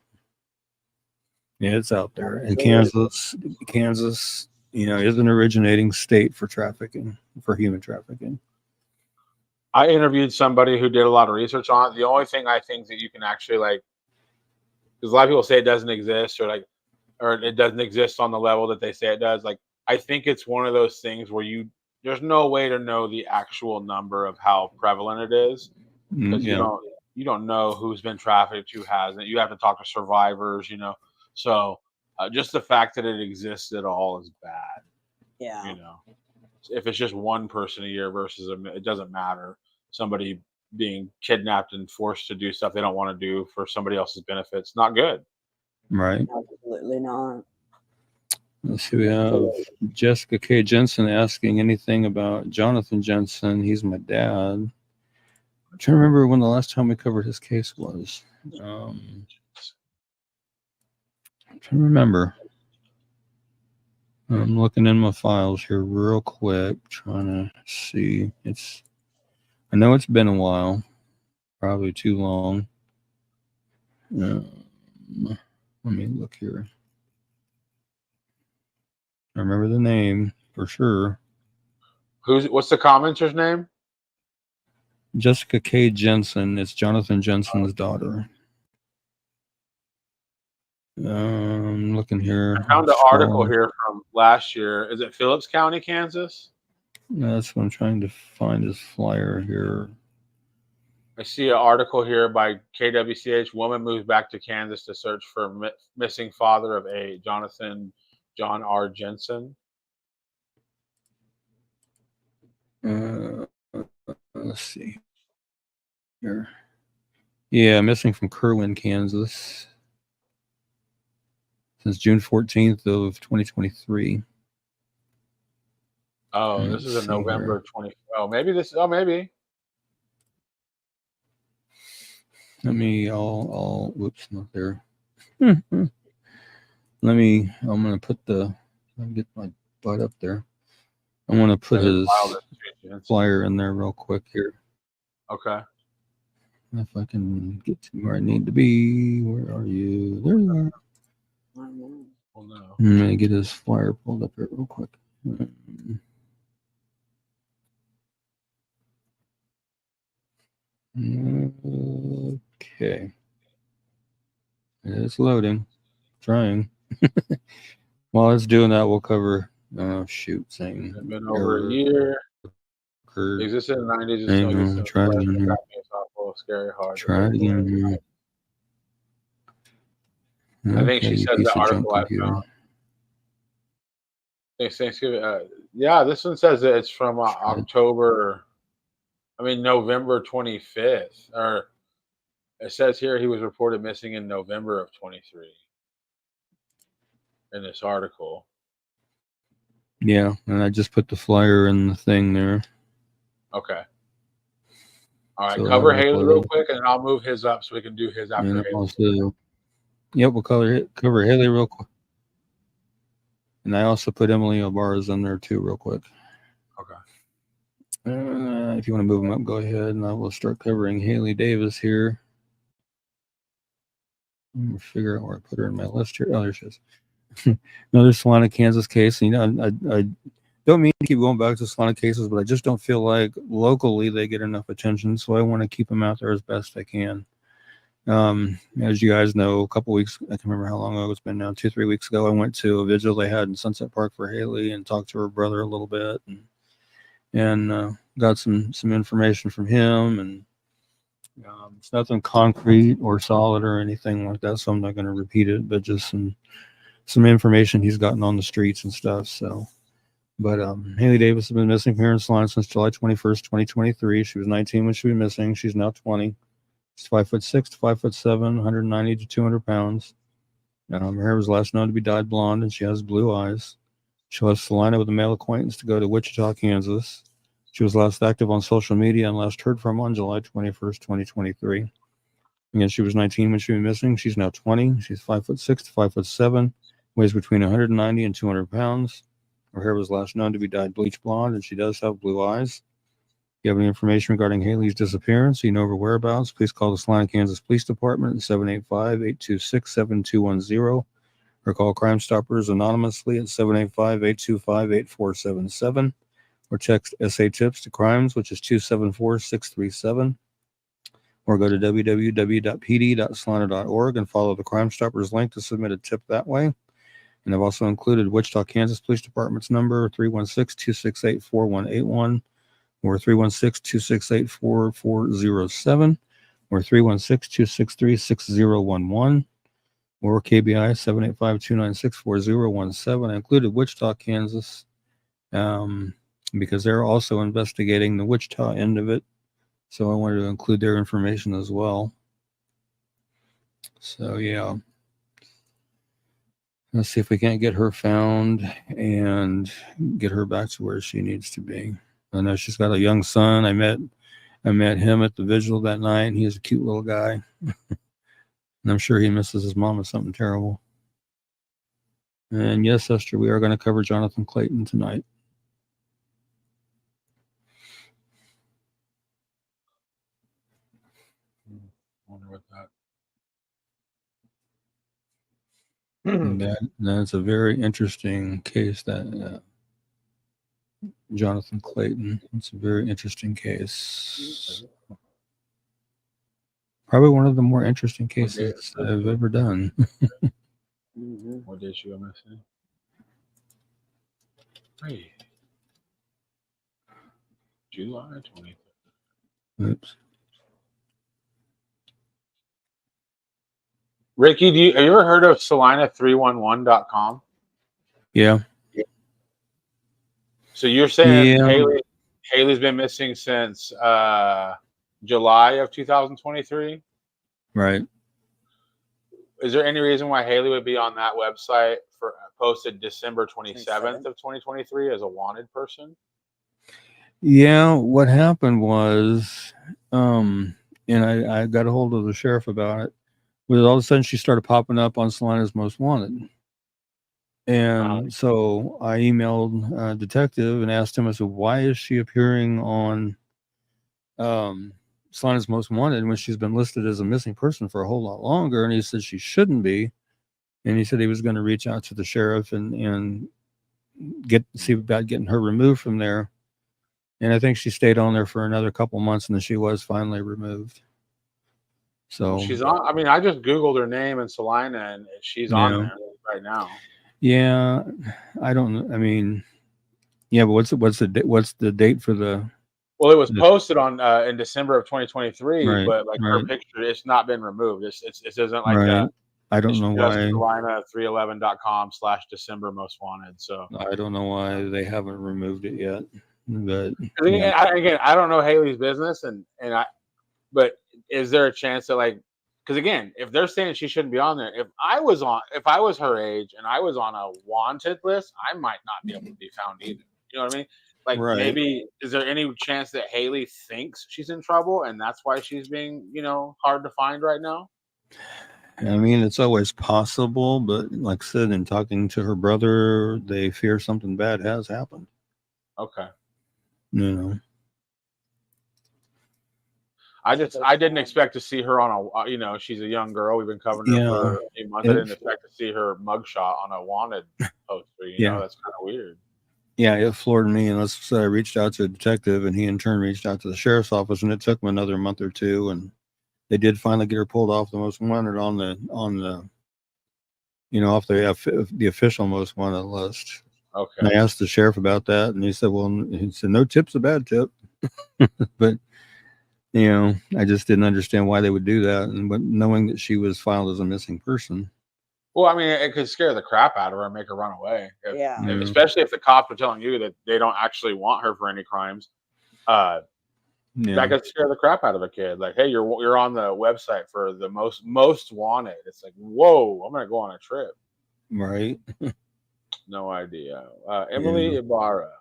Yeah, it's out there. And Kansas, is an originating state for human trafficking. I interviewed somebody who did a lot of research on it. The only thing I think that you can actually like, because a lot of people say it doesn't exist, or it doesn't exist on the level that they say it does. Like, I think it's one of those things where there's no way to know the actual number of how prevalent it is, because Yeah. you don't know who's been trafficked, who hasn't. You have to talk to survivors, So just the fact that it exists at all is bad. Yeah. If it's just one person a year versus it doesn't matter. Somebody being kidnapped and forced to do stuff they don't want to do for somebody else's benefits, not good. Right. Absolutely not. Let's see. We have Jessica K. Jensen asking anything about Jonathan Jensen. He's my dad. I'm trying to remember when the last time we covered his case was. I'm trying to remember. I'm looking in my files here real quick, trying to see. I know it's been a while, probably too long. Let me look here. I remember the name for sure. What's the commenter's name? Jessica K. Jensen. It's Jonathan Jensen's daughter. I'm looking here. I found an article here from last year. Is it Phillips County, Kansas? That's what I'm trying to find his flyer here. I see an article here by KWCH. Woman moves back to Kansas to search for missing father of a John R. Jensen. Let's see here. Yeah, missing from Kerwin, Kansas, since June 14th of 2023. Oh, this is a November 20. Oh, maybe this. Oh, maybe. Let me. Whoops, not there. I'm gonna put I'll get my butt up there. I'm gonna put his flyer in there real quick here. Okay. If I can get to where I need to be. Where are you? There you are. Oh, no. I'm gonna get his flyer pulled up here real quick. Okay. It's loading. Trying. While it's doing that, we'll cover. Saying it's been over a year. Existed in the 90s. Try it again here. Scary hard. Try it again here. I think she said the article I found. Thanksgiving. Yeah, this one says that it's from November 25th. Or it says here he was reported missing in November of 23 in this article. Yeah, and I just put the flyer in the thing there. Okay. All right, so cover Haley real quick, and then I'll move his up so we can do his after Haley. Also, we'll cover Haley real quick. And I also put Emily O'Barra's in there too real quick. Okay. If you want to move them up, go ahead, and I will start covering Haley Davis here. I'm going to figure out where I put her in my list here. Oh, there she is. Another Salina, Kansas case. I don't mean to keep going back to Salina cases, but I just don't feel like locally they get enough attention, so I want to keep them out there as best I can. As you guys know, a couple weeks, I can't remember how long ago it's been now, 2-3 weeks ago, I went to a vigil they had in Sunset Park for Haley and talked to her brother a little bit and got some information from him, and it's nothing concrete or solid or anything like that, so I'm not going to repeat it, but just some information he's gotten on the streets and stuff. So, but Haley Davis has been missing from here in Salina since July 21st, 2023. She was 19 when she was missing. She's now 20. She's 5'6" to 5'7", 190 to 200 pounds. Her hair was last known to be dyed blonde, and she has blue eyes. She left Salina with a male acquaintance to go to Wichita, Kansas. She was last active on social media and last heard from on July 21st, 2023. Again, she was 19 when she was missing. She's now 20. She's 5'6" to 5'7", weighs between 190 and 200 pounds. Her hair was last known to be dyed bleach blonde, and she does have blue eyes. If you have any information regarding Haley's disappearance, you know her whereabouts, please call the Salina, Kansas Police Department at 785-826-7210 or call Crime Stoppers anonymously at 785-825-8477 or text SA Tips to Crimes, which is 274-637, or go to www.pd.solana.org and follow the Crime Stoppers link to submit a tip that way. And I've also included Wichita, Kansas Police Department's number, 316-268-4181, or 316-268-4407, or 316-263-6011, or KBI 785-296-4017. I included Wichita, Kansas, because they're also investigating the Wichita end of it. So I wanted to include their information as well. So yeah. Let's see if we can't get her found and get her back to where she needs to be. I know she's got a young son. I met him at the vigil that night, and he's a cute little guy. And I'm sure he misses his mom with something terrible. And yes, Esther, we are going to cover Jonathan Clayton tonight. Wonder what that. That's a very interesting case. That Jonathan Clayton. It's a very interesting case. Probably one of the more interesting cases I've ever done. What did she want to say? Hey. July 20th. Oops. Ricky, have you ever heard of Salina311.com? Yeah. So you're saying Haley's been missing since July of 2023? Right. Is there any reason why Haley would be on that website for posted December 27th of 2023 as a wanted person? Yeah, what happened was, and I got a hold of the sheriff about it. All of a sudden, she started popping up on Salina's Most Wanted. And so I emailed a detective and asked him, I said, why is she appearing on Salina's Most Wanted when she's been listed as a missing person for a whole lot longer? And he said she shouldn't be. And he said he was going to reach out to the sheriff and see about getting her removed from there. And I think she stayed on there for another couple months, and then she was finally removed. So she's on. I mean, I just Googled her name in Salina, and she's on there right now. Yeah, I don't. I mean, yeah, but what's the date for the? Well, it was posted on in December of 2023, right, but like her picture, it's not been removed. It isn't like right. I don't know why. Salina311.com/December most wanted. So I don't know why they haven't removed it yet. But again, I don't know Haley's business, but is there a chance that because again, if they're saying she shouldn't be on there, if I was her age and I was on a wanted list, I might not be able to be found either. You know what I mean? Like maybe is there any chance that Haley thinks she's in trouble and that's why she's being, hard to find right now? I mean, it's always possible, but like I said, in talking to her brother, they fear something bad has happened. Okay. I didn't expect to see her on a, she's a young girl. We've been covering her for a few months. I didn't expect to see her mugshot on a wanted poster. That's kind of weird. Yeah, it floored me. And I reached out to a detective, and he in turn reached out to the sheriff's office, and it took him another month or two. And they did finally get her pulled off the most wanted on the off the official most wanted list. Okay. And I asked the sheriff about that, and he said, no tip's a bad tip. But I just didn't understand why they would do that, but knowing that she was filed as a missing person. Well, I mean, it could scare the crap out of her and make her run away. Especially if the cops are telling you that they don't actually want her for any crimes. That could scare the crap out of a kid. Like, hey, you're on the website for the most wanted. It's like, whoa, I'm gonna go on a trip. Right. No idea. Emily Ibarra.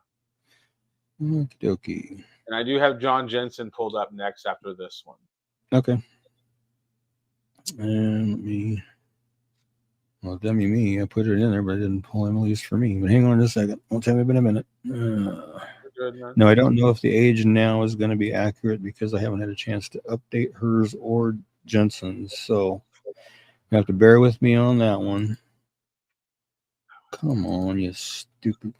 Okie dokie. And I do have John Jensen pulled up next after this one. Okay. And dummy me. I put it in there, but I didn't pull Emily's for me. But hang on just a second. Won't take me but a minute. No, I don't know if the age now is going to be accurate because I haven't had a chance to update hers or Jensen's. So you have to bear with me on that one. Come on, you stupid.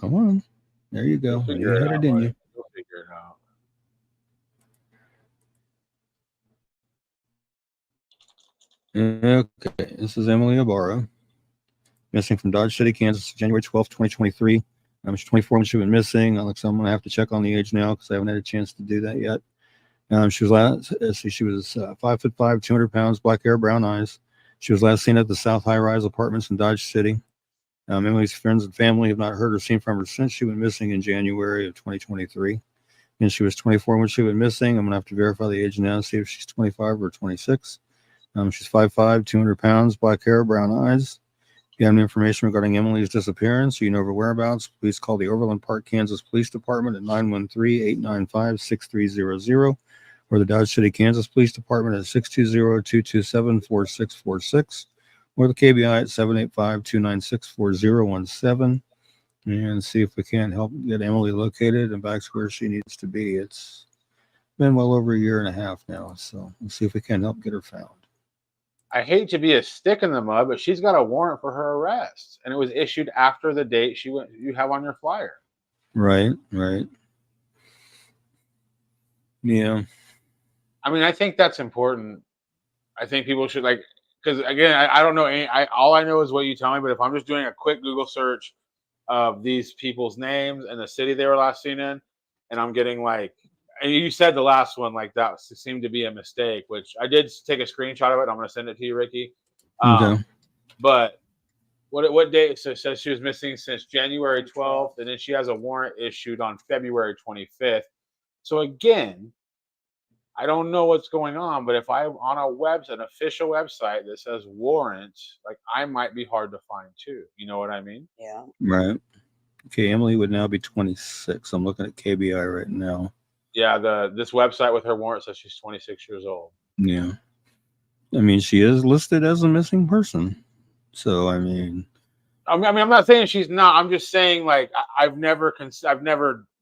come on. There you go. You'll You figure it had out, it, didn't buddy. you? You'll figure it out. Okay, this is Emily Ibarra, missing from Dodge City, Kansas, January 12th, 2023. She's 24 when she went missing. So I'm going to have to check on the age now because I haven't had a chance to do that yet. She was last, she was 5'5", 200 pounds, black hair, brown eyes. She was last seen at the South High Rise Apartments in Dodge City. Emily's friends and family have not heard or seen from her since she went missing in January of 2023. And she was 24 when she went missing. I'm going to have to verify the age now, see if she's 25 or 26. She's 5'5", 200 pounds, black hair, brown eyes. If you have any information regarding Emily's disappearance or you know her whereabouts, please call the Overland Park, Kansas Police Department at 913-895-6300 or the Dodge City, Kansas Police Department at 620-227-4646 or the KBI at 785-296-4017 and see if we can't help get Emily located and back to where she needs to be. It's been well over a year and a half now, so we'll see if we can help get her found. I hate to be a stick in the mud, but she's got a warrant for her arrest, and it was issued after the date you have on your flyer. Right. Yeah. I mean, I think that's important. I think people should because again, I don't know. All I know is what you tell me. But if I'm just doing a quick Google search of these people's names and the city they were last seen in, and I'm getting and you said the last one that seemed to be a mistake, which I did take a screenshot of it. I'm going to send it to you, Ricky. Okay. But what date? So it says she was missing since January 12th, and then she has a warrant issued on February 25th. So again, I don't know what's going on, but if I'm on an official website that says warrant, I might be hard to find too. You know what I mean? Yeah. Right. Okay, Emily would now be 26. I'm looking at KBI right now. Yeah, this website with her warrant says she's 26 years old. Yeah. I mean, she is listed as a missing person. So, I mean, I'm not saying she's not. I'm just saying I've never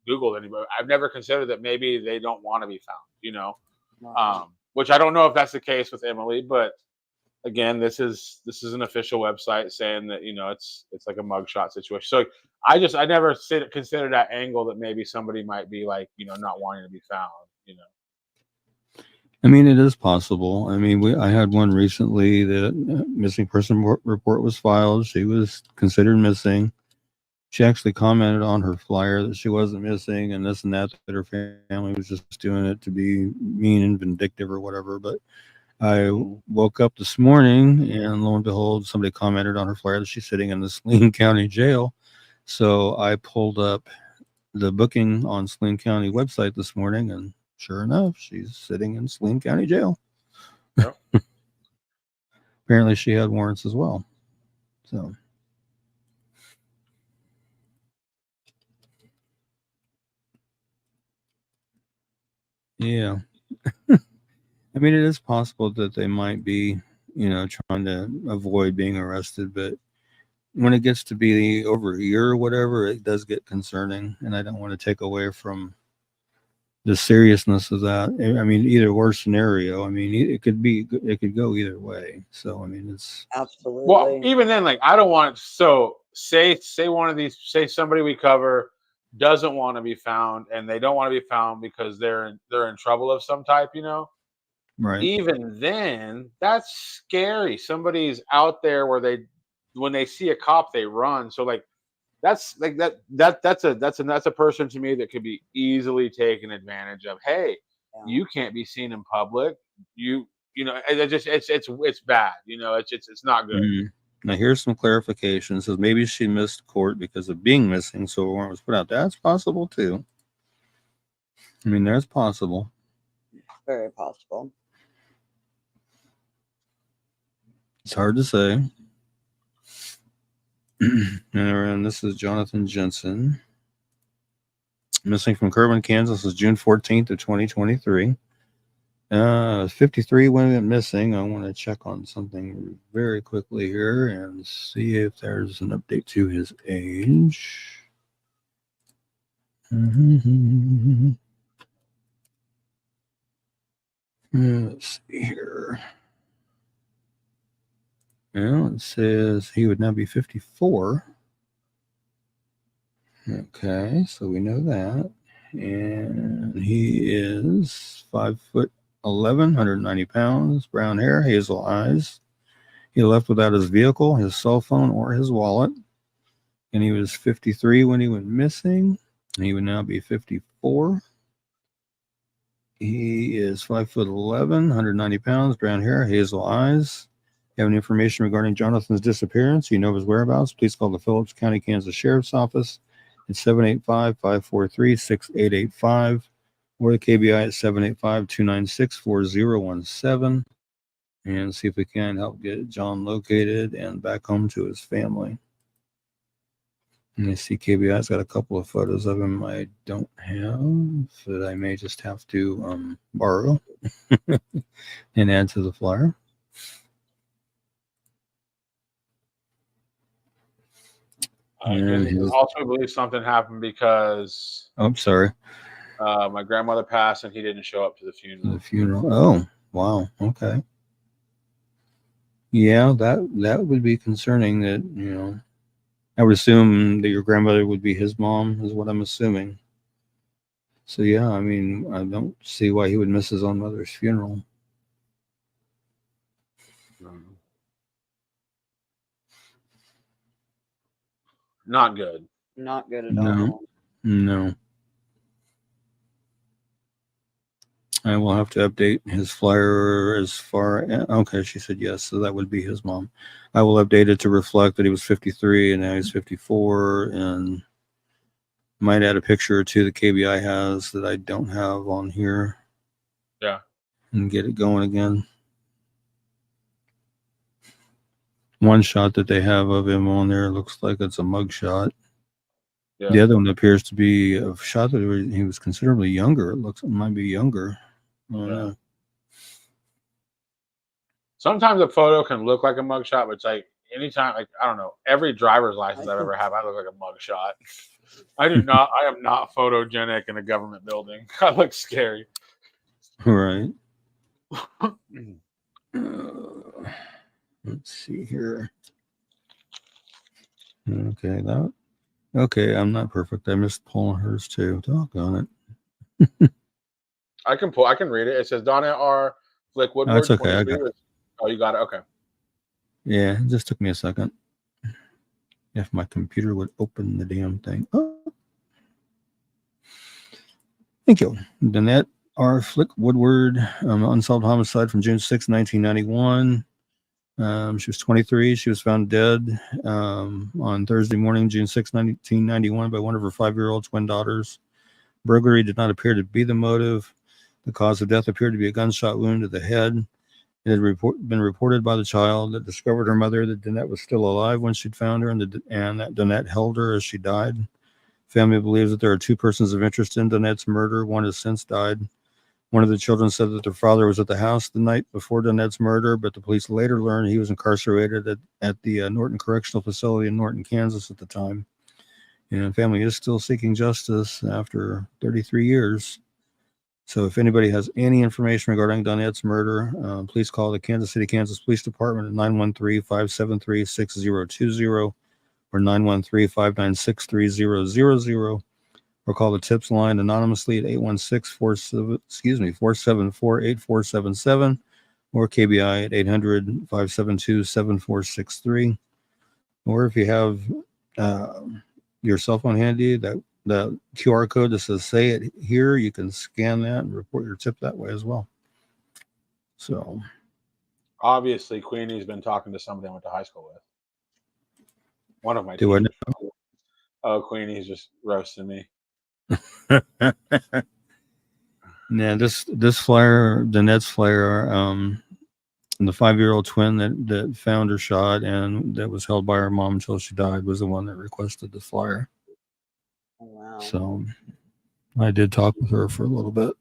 Googled anybody. I've never considered that maybe they don't want to be found, Right. Which I don't know if that's the case with Emily, but again, this is an official website saying that it's like a mugshot situation. So I never consider that angle that maybe somebody might be not wanting to be found. I mean, it is possible. I mean, I had one recently that missing person report was filed. She was considered missing. She actually commented on her flyer that she wasn't missing and this and that her family was just doing it to be mean and vindictive or whatever. But I woke up this morning and lo and behold, somebody commented on her flyer that she's sitting in the Saline County jail. So I pulled up the booking on Saline County website this morning, and sure enough, she's sitting in Saline County jail. Yep. Apparently she had warrants as well. So. Yeah. I mean, it is possible that they might be, trying to avoid being arrested, but when it gets to be over a year or whatever, it does get concerning, and I don't want to take away from the seriousness of that. I mean, either or scenario. I mean, it could go either way. So, I mean, it's Absolutely. Well, even then, I don't want. So say somebody we cover doesn't want to be found, and they don't want to be found because they're in trouble of some type. right. Even then, that's scary. Somebody's out there where when they see a cop, they run. So that's that's a person to me that could be easily taken advantage of. Hey, you can't be seen in public. It's bad. It's not good. Mm-hmm. Now here's some clarification. It says maybe she missed court because of being missing, so a warrant was put out. That's possible too. I mean, that's possible. Very possible. It's hard to say. And this is Jonathan Jensen. Missing from Kerwin, Kansas is June 14th of 2023. 53 went missing. I want to check on something very quickly here and see if there's an update to his age. Let's see here. Well, it says he would now be 54. Okay, so we know that. And he is 5'11", 190 pounds, brown hair, hazel eyes. He left without his vehicle, his cell phone, or his wallet. And he was 53 when he went missing. And he would now be 54. He is 5'11", 190 pounds, brown hair, hazel eyes. You have any information regarding Jonathan's disappearance? You know his whereabouts? Please call the Phillips County, Kansas Sheriff's Office at 785-543-6885 or the KBI at 785-296-4017 and see if we can help get John located and back home to his family. And I see KBI's got a couple of photos of him I don't have that I may just have to borrow and add to the flyer. I also believe something happened because I'm sorry. My grandmother passed and he didn't show up to the funeral. The funeral. Oh, wow. Okay. Yeah, that would be concerning. That I would assume that your grandmother would be his mom, is what I'm assuming. So yeah, I mean, I don't see why he would miss his own mother's funeral. Not good. Not good at all. No. I will have to update his flyer as far. Okay, she said yes, so that would be his mom. I will update it to reflect that he was 53 and now he's 54, and might add a picture or two that KBI has that I don't have on here. Yeah. And get it going again. One shot that they have of him on there looks like it's a mug shot. Yeah. The other one appears to be a shot that he was considerably younger. It might be younger. I don't know. Sometimes a photo can look like a mugshot, but it's like anytime, like I don't know, every driver's license I've ever had, I look like a mugshot. I am not photogenic in a government building. I look scary. Right. Let's see here. Okay, I'm not perfect. I missed pulling hers too. Doggone it. I can read it. It says Donna R. Flick Woodward. It's okay. I got it. Oh, you got it? Okay. Yeah, it just took me a second. If my computer would open the damn thing. Oh. Thank you. Danette R. Flick Woodward, unsolved homicide from June 6, 1991. She was 23. She was found dead on Thursday morning, June 6, 1991, by one of her 5-year-old twin daughters. Burglary did not appear to be the motive. The cause of death appeared to be a gunshot wound to the head. It had been reported by the child that discovered her mother that Danette was still alive when she'd found her, and that Danette held her as she died. Family believes that there are 2 persons of interest in Danette's murder. One has since died. One of the children said that their father was at the house the night before Danette's murder, but the police later learned he was incarcerated at the Norton Correctional Facility in Norton, Kansas at the time. And the family is still seeking justice after 33 years. So if anybody has any information regarding Danette's murder, please call the Kansas City, Kansas Police Department at 913-573-6020 or 913-596-3000, or call the tips line anonymously at 816-474-8477 or KBI at 800-572-7463. Or if you have your cell phone handy, the QR code that says "Say It Here," you can scan that and report your tip that way as well. So obviously, Queenie's been talking to somebody I went to high school with. One of my do teachers. Oh, Queenie's just roasting me. Yeah, this flyer, Danette's flyer, and the 5-year-old twin that found her shot and that was held by her mom until she died was the one that requested the flyer. Oh, wow. So I did talk with her for a little bit.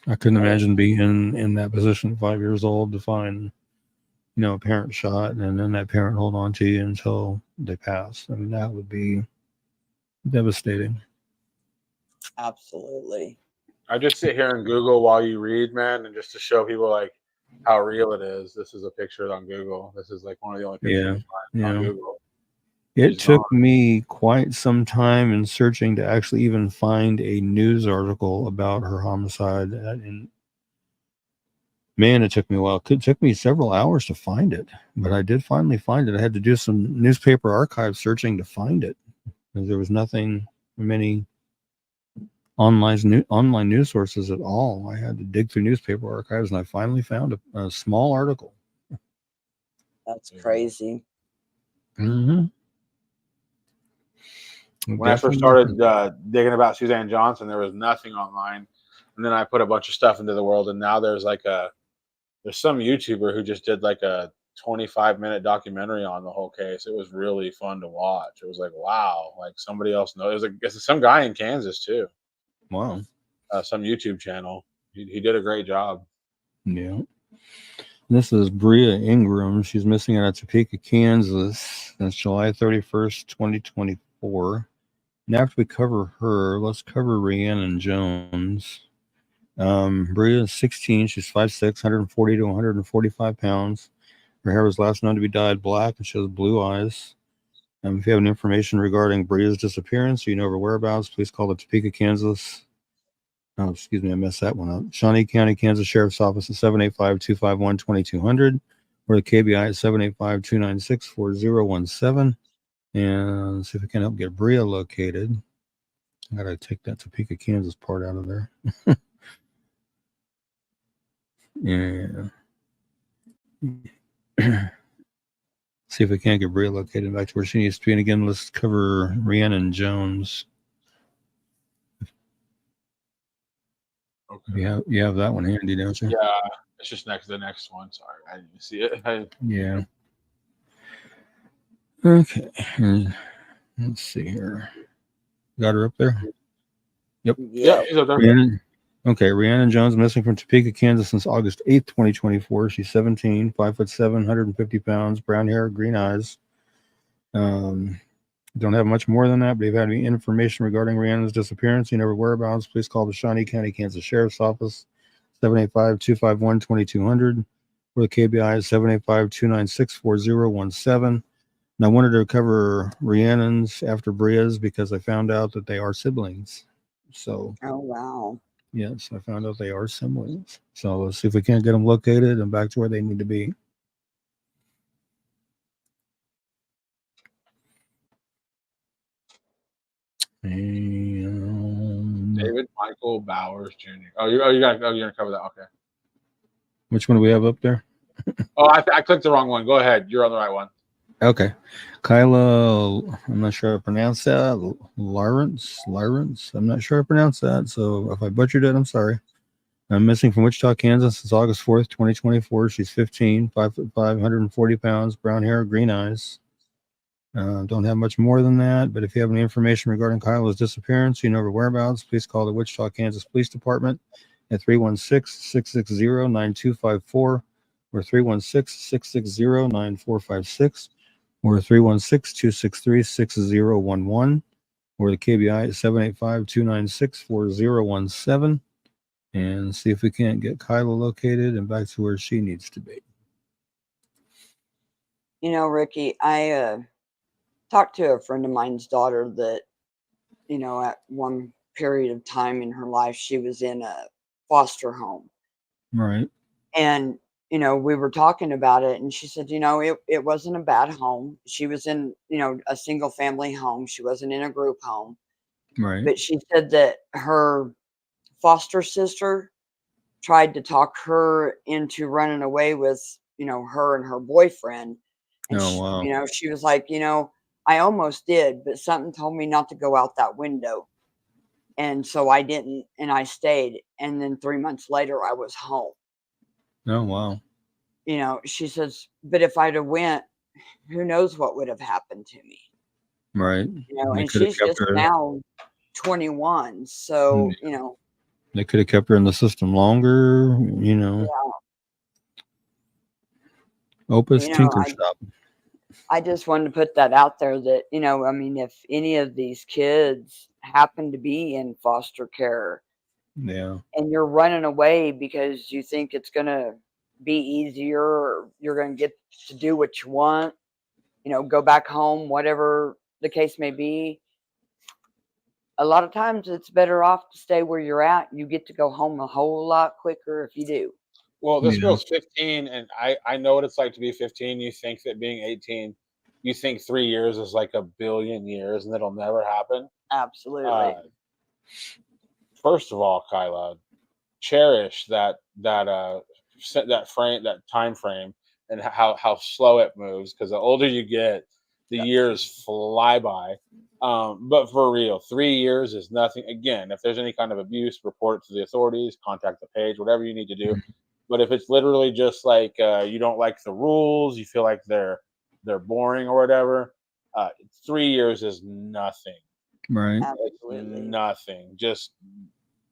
I couldn't imagine being in that position at 5 years old to find, a parent shot and then that parent hold on to you until they pass. I mean, that would be devastating. Absolutely. I just sit here and Google while you read, man, and just to show people, like, how real it is. This is a picture on Google. This is like one of the only pictures Yeah. you can find on Yeah. Google. It She's gone. took me quite some time in searching to actually even find a news article about her homicide. And man, it took me a while. It took me several hours to find it, but I did finally find it. I had to do some newspaper archive searching to find it because there was nothing, many online news sources at all. I had to dig through newspaper archives, and I finally found a small article. That's crazy. Mm-hmm. When I first started digging about Suzanne Johnson, there was nothing online, and then I put a bunch of stuff into the world, and now there's some YouTuber who just did like a 25-minute documentary on the whole case. It was really fun to watch. It was like, wow, like somebody else knows. It's some guy in Kansas too. Wow. Some YouTube channel. He did a great job. Yeah. This is Bria Ingram. She's missing out of Topeka, Kansas. That's July 31st, 2024. And after we cover her, let's cover Rhiannon Jones. Bria is 16. She's 5'6", 140 to 145 pounds. Her hair was last known to be dyed black, and she has blue eyes. If you have any information regarding Bria's disappearance, or you know her whereabouts, please call the Topeka, Kansas. Oh, excuse me, I messed that one up. Shawnee County, Kansas Sheriff's Office at 785-251-2200, or the KBI at 785-296-4017. And see if we can help get Bria located. I gotta take that Topeka, Kansas part out of there. Yeah. See if we can't get Bria located back to where she needs to be. And again, let's cover Rhiannon Jones. Okay. You have that one handy, don't you? Yeah, it's just the next one. Sorry, I didn't see it. Yeah. Okay. Let's see here. Got her up there? Yep. Yeah, she's up there. Rhiannon Jones missing from Topeka, Kansas since August 8th, 2024. She's 17, 5'7", 150 pounds, brown hair, green eyes. Don't have much more than that, but if you have any information regarding Rhiannon's disappearance, you know her whereabouts, please call the Shawnee County, Kansas Sheriff's Office, 785-251-2200, or the KBI is 785-296-4017. And I wanted to cover Rhiannon's after Bria's because I found out that they are siblings. So, Oh, wow. yes, I found out they are siblings. So let's see if we can't get them located and back to where they need to be. And David Michael Bowers Jr. You're gonna cover that. Okay. which one do we have up there? Oh, I clicked the wrong one. Go ahead. You're on the right one. Okay. Kyla, I'm not sure I pronounced that. Lawrence. I'm not sure I pronounced that. So if I butchered it, I'm sorry. I'm missing from Wichita, Kansas. It's August 4th, 2024. She's 15, 5'5", 140 pounds, brown hair, green eyes. Don't have much more than that, but if you have any information regarding Kyla's disappearance, you know her whereabouts, please call the Wichita, Kansas Police Department at 316-660-9254 or 316-660-9456 or 316-263-6011 or the KBI at 785-296-4017 and see if we can't get Kyla located and back to where she needs to be. You know, Ricky, I talked to a friend of mine's daughter that, you know, at one period of time in her life, she was in a foster home. Right. And, you know, we were talking about it and she said, you know, it wasn't a bad home. She was in, you know, a single family home. She wasn't in a group home. Right. But she said that her foster sister tried to talk her into running away with, you know, her and her boyfriend. And wow. you know, she was like, you know, I almost did, but something told me not to go out that window. And so I didn't, and I stayed. And then 3 months later, I was home. Oh, wow. You know, she says, but if I'd have went, who knows what would have happened to me. Right. You know, They and could have she's kept just her. now 21. So, you know. They could have kept her in the system longer, you know. Yeah. Opus You know, Tinker Stop. I just wanted to put that out there that, you know, I mean, if any of these kids happen to be in foster care Yeah. and you're running away because you think it's going to be easier, or you're going to get to do what you want, go back home, whatever the case may be. A lot of times it's better off to stay where you're at. You get to go home a whole lot quicker if you do. Well, this Yeah. girl's 15, and I know what it's like to be 15. You think that being 18, you think 3 years is like a billion years, and it'll never happen. Absolutely. First of all, Kyla, cherish that time frame, and how slow it moves, because the older you get, the years fly by. But for real, 3 years is nothing. Again, if there's any kind of abuse, report it to the authorities, contact the page, whatever you need to do. But if it's literally just like you don't like the rules, you feel like they're boring or whatever, 3 years is nothing. Right. Absolutely. Nothing. Just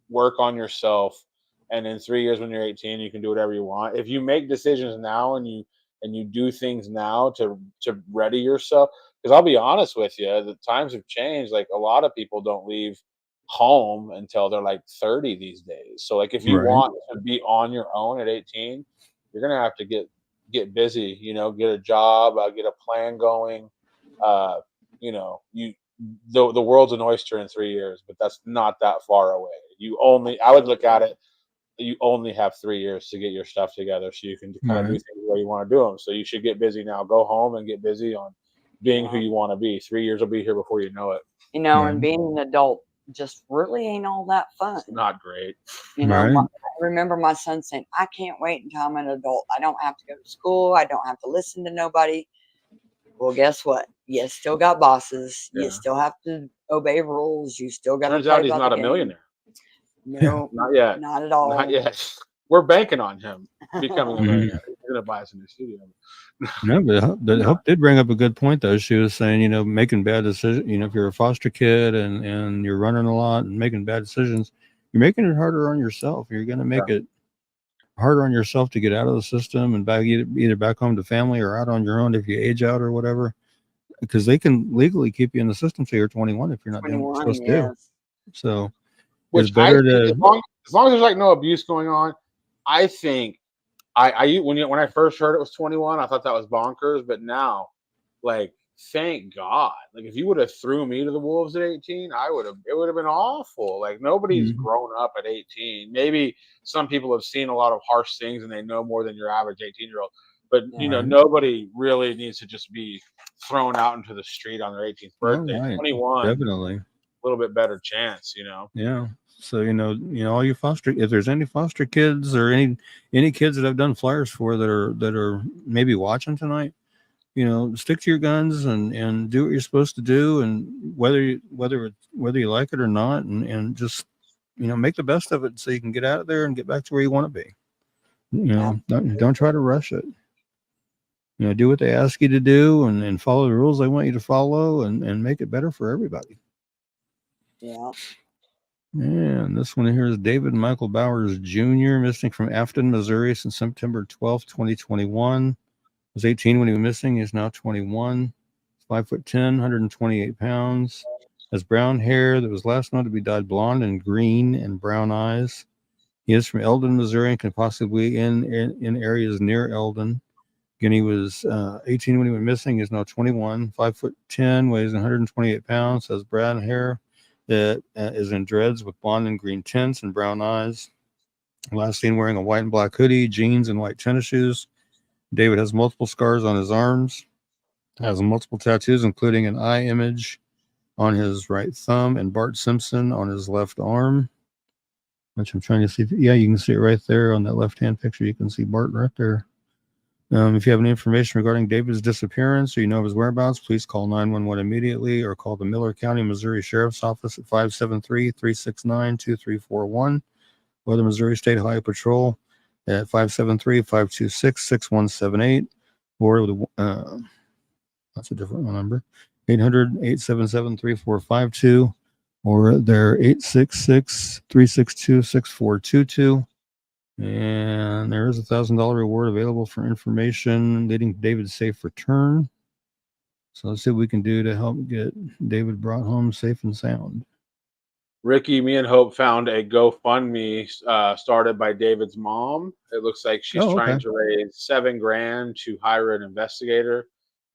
work on yourself, and in 3 years, when you're 18, you can do whatever you want. If you make decisions now, and you do things now to ready yourself, because I'll be honest with you, the times have changed. Like, a lot of people don't leave home until they're like 30 these days. So like, if you Right. want to be on your own at 18, you're gonna have to get busy, get a job, get a plan going. You the world's an oyster in 3 years, but that's not that far away. I would look at it, you only have 3 years to get your stuff together, so you can kind of do Right. things where you want to do them. So you should get busy now. Go home and get busy on being who Yeah. you want to be. 3 years will be here before you know it. And Right. being an adult just really ain't all that fun. It's not great. Right. I remember my son saying, I can't wait until I'm an adult. I don't have to go to school. I don't have to listen to nobody. Well, guess what? You still got bosses. You Yeah. still have to obey rules. You still got to Turns play out he's by not the a game. millionaire. No, Not yet. not at all. Not yet. We're banking on him becoming a Mhm. millionaire. He's gonna buy us a new studio. No, but Hope did bring up a good point though. She was saying, making bad decisions. If you're a foster kid and you're running a lot and making bad decisions, you're making it harder on yourself. You're going to make it harder on yourself to get out of the system and back either back home to family or out on your own if you age out or whatever. Because they can legally keep you in the system till you're 21 if you're not doing what you're 21, supposed to do. yes. So it's Which I better think, to. as long as there's like no abuse going on, I think when I first heard it was 21, I thought that was bonkers. But now, like, thank God. Like, if you would have threw me to the wolves at 18, it would have been awful. Like, nobody's Mhm. grown up at 18. Maybe some people have seen a lot of harsh things and they know more than your average 18-year-old. But Right. nobody really needs to just be thrown out into the street on their 18th All birthday. right. 21, Definitely. a little bit better chance. Yeah. So all you if there's any foster kids or any kids that I've done flyers for that are maybe watching tonight, stick to your guns and do what you're supposed to do, and whether you like it or not, and just make the best of it so you can get out of there and get back to where you want to be. Don't try to rush it. Do what they ask you to do and follow the rules they want you to follow and make it better for everybody. Yeah. And this one here is David Michael Bowers Jr., missing from Afton, Missouri since September 12th, 2021. Was 18 when he was missing. He's now 21. 5'10", 128 pounds. Has brown hair that was last known to be dyed blonde and green and brown eyes. He is from Eldon, Missouri, and can possibly in areas near Eldon. Again, he was 18 when he went missing. He's now 21. 5'10", weighs 128 pounds. Has brown hair that is in dreads with blonde and green tints and brown eyes. Last seen wearing a white and black hoodie, jeans, and white tennis shoes. David has multiple scars on his arms, has multiple tattoos, including an eye image on his right thumb and Bart Simpson on his left arm, which I'm trying to see. Yeah, you can see it right there on that left-hand picture. You can see Bart right there. If you have any information regarding David's disappearance or of his whereabouts, please call 911 immediately or call the Miller County, Missouri Sheriff's Office at 573-369-2341 or the Missouri State Highway Patrol at 573-526-6178 or that's a different number, 800-877-3452 or their 866-362-6422. And there is $1,000 reward available for information leading to David's safe return. So let's see what we can do to help get David brought home safe and sound. Ricky, me and Hope found a GoFundMe started by David's mom. It looks like she's Oh, trying okay. to raise $7,000 to hire an investigator.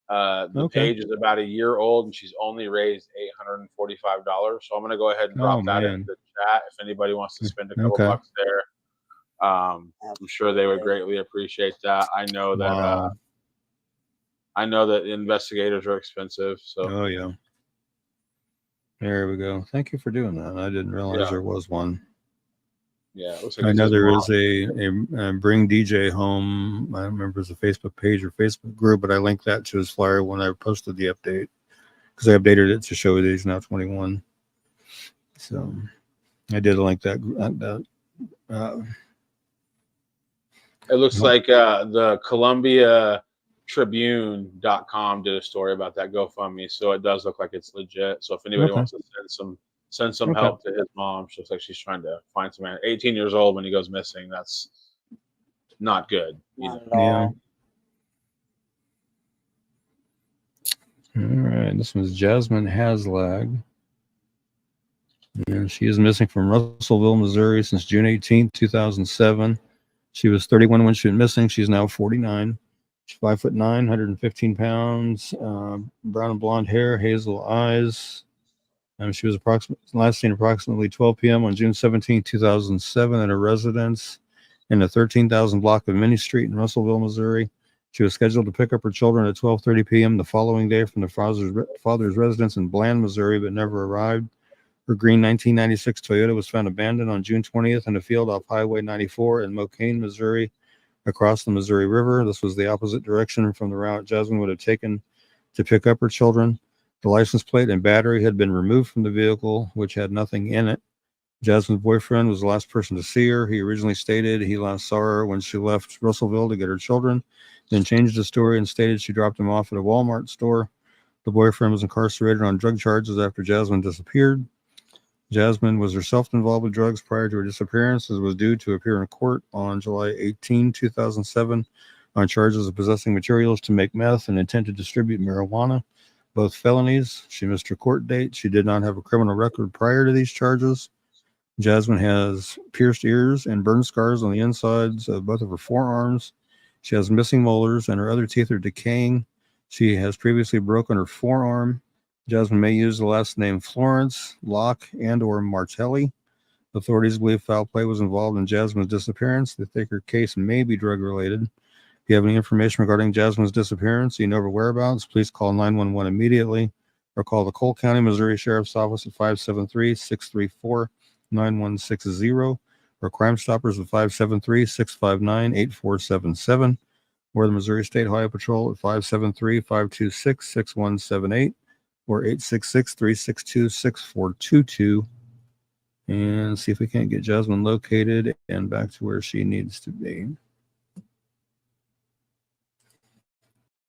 The Okay. page is about a year old, and she's only raised $845. So I'm gonna go ahead and drop Oh that into man. the chat if anybody wants to spend a couple Okay. bucks there. I'm sure they would greatly appreciate that. Wow. I know that investigators are expensive, so Oh yeah. There we go. Thank you for doing that. I didn't realize yeah, there was one. yeah. It looks like I it's know his there mom. is a Bring DJ Home. I don't remember if it's a Facebook page or Facebook group, but I linked that to his flyer when I posted the update because I updated it to show that he's now 21. So I did link that. It looks Nope. like the Columbia Tribune.com did a story about that GoFundMe, so it does look like it's legit. So if anybody Okay. wants to send some Okay. help to his mom, she looks like she's trying to find some man. 18 years old when he goes missing. That's not good. Not at Yeah. all. All right. This one's Jasmine Haslag. And she is missing from Russellville, Missouri since June 18th, 2007. She was 31 when she went missing. She's now 49. She's 5'9", 115 pounds, brown and blonde hair, hazel eyes. She was last seen approximately 12 p.m. on June 17, 2007 at a residence in the 13,000 block of Minnie Street in Russellville, Missouri. She was scheduled to pick up her children at 12:30 p.m. the following day from the father's residence in Bland, Missouri, but never arrived. Her green 1996 Toyota was found abandoned on June 20th in a field off Highway 94 in Mocaine, Missouri, across the Missouri River. This was the opposite direction from the route Jasmine would have taken to pick up her children. The license plate and battery had been removed from the vehicle, which had nothing in it. Jasmine's boyfriend was the last person to see her. He originally stated he last saw her when she left Russellville to get her children, then changed the story and stated she dropped him off at a Walmart store. The boyfriend was incarcerated on drug charges after Jasmine disappeared. Jasmine was herself involved with drugs prior to her disappearance and was due to appear in court on July 18, 2007 on charges of possessing materials to make meth and intent to distribute marijuana, both felonies. She missed her court date. She did not have a criminal record prior to these charges. Jasmine has pierced ears and burn scars on the insides of both of her forearms. She has missing molars and her other teeth are decaying. She has previously broken her forearm. Jasmine may use the last name Florence, Locke, and or Martelli. Authorities believe foul play was involved in Jasmine's disappearance. They think her case may be drug-related. If you have any information regarding Jasmine's disappearance, you know her whereabouts, please call 911 immediately or call the Cole County, Missouri Sheriff's Office at 573-634-9160 or Crime Stoppers at 573-659-8477 or the Missouri State Highway Patrol at 573-526-6178 or 866-362-6422 and see if we can't get Jasmine located and back to where she needs to be.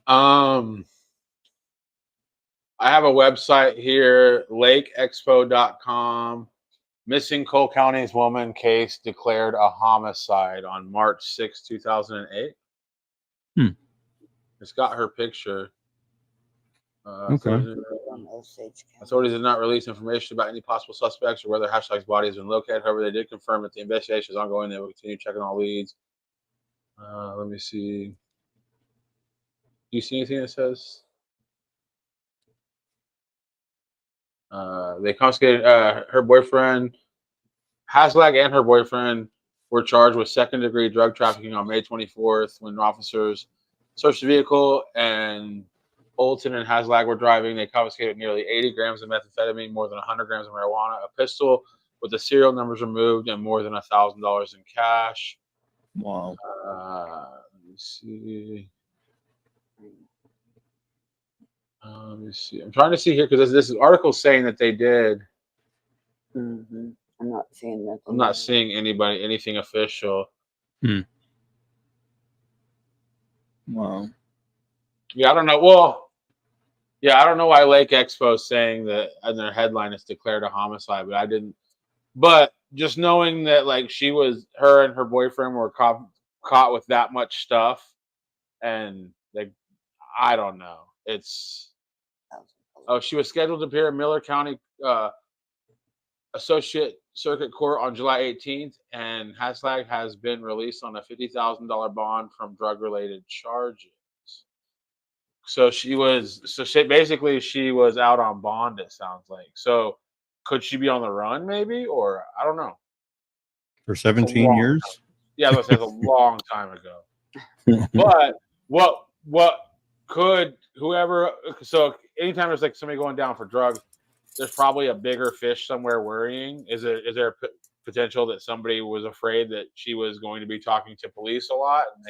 I have a website here, lakeexpo.com. Missing Cole County's woman case declared a homicide on March 6, 2008. It's got her picture. Okay. Authorities did not release information about any possible suspects or whether Hashtag's body has been located. However, they did confirm that the investigation is ongoing. They will continue checking all leads. Let me see. Do you see anything that says? They confiscated her boyfriend. Haslag and her boyfriend were charged with second-degree drug trafficking on May 24th when officers searched the vehicle and Olton and Haslag were driving. They confiscated nearly 80 grams of methamphetamine, more than 100 grams of marijuana, a pistol with the serial numbers removed, and more than $1,000 in cash. Wow. Let me see. Let me see. I'm trying to see here because this article saying that they did. Mm-hmm. I'm not seeing nothing. I'm not seeing anything official. Wow. Yeah, I don't know. Well, yeah, I don't know why Lake Expo is saying that in their headline it's declared a homicide, but I didn't. But just knowing that, like, her and her boyfriend were caught with that much stuff, and like, I don't know. It's she was scheduled to appear in Miller County Associate Circuit Court on July 18th, and Haslag has been released on a $50,000 bond from drug-related charges. So she was, she was out on bond. It sounds like. So could she be on the run, maybe, or I don't know. For It's a 17 long years? time. Yeah, I was gonna say it's a long time ago. But what could whoever? So anytime there's like somebody going down for drugs, there's probably a bigger fish somewhere worrying. Is there a potential that somebody was afraid that she was going to be talking to police a lot, and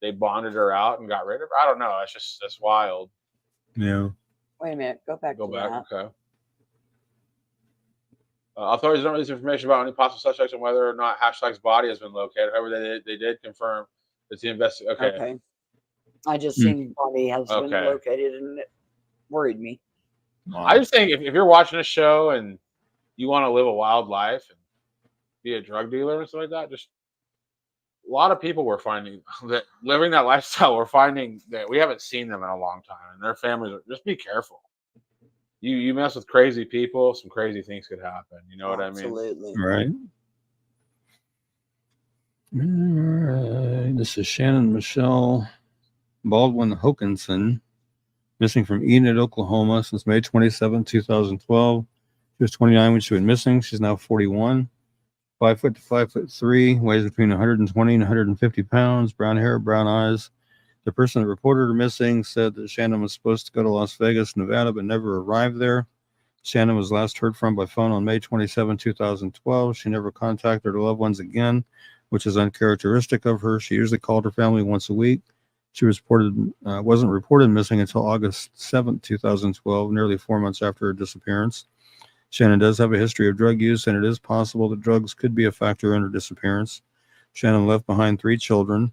they bonded her out and got rid of her? I don't know. That's wild. Yeah. Wait a minute. Go back. Go to back. That. Okay. Authorities don't release information about any possible suspects and whether or not Hashtag's body has been located. However, they did confirm that the investigation. Okay. I just seen body has been Okay. located, and it worried me. I just think if you're watching a show and you want to live a wild life and be a drug dealer and stuff like that, just a lot of people we're finding that living that lifestyle, we're finding that we haven't seen them in a long time, and their families are just be careful. You mess with crazy people, some crazy things could happen. You know what I mean? Absolutely. Right. All right. This is Shannon Michelle Baldwin Hokinson, missing from Enid, Oklahoma since May 27, 2012. She was 29 when she went missing. She's now 41. 5 foot to 5'3", weighs between 120 and 150 pounds, brown hair, brown eyes. The person that reported her missing said that Shannon was supposed to go to Las Vegas, Nevada, but never arrived there. Shannon was last heard from by phone on May 27, 2012. She never contacted her loved ones again, which is uncharacteristic of her. She usually called her family once a week. She wasn't reported missing until August 7, 2012, nearly 4 months after her disappearance. Shannon does have a history of drug use, and it is possible that drugs could be a factor in her disappearance. Shannon left behind 3 children.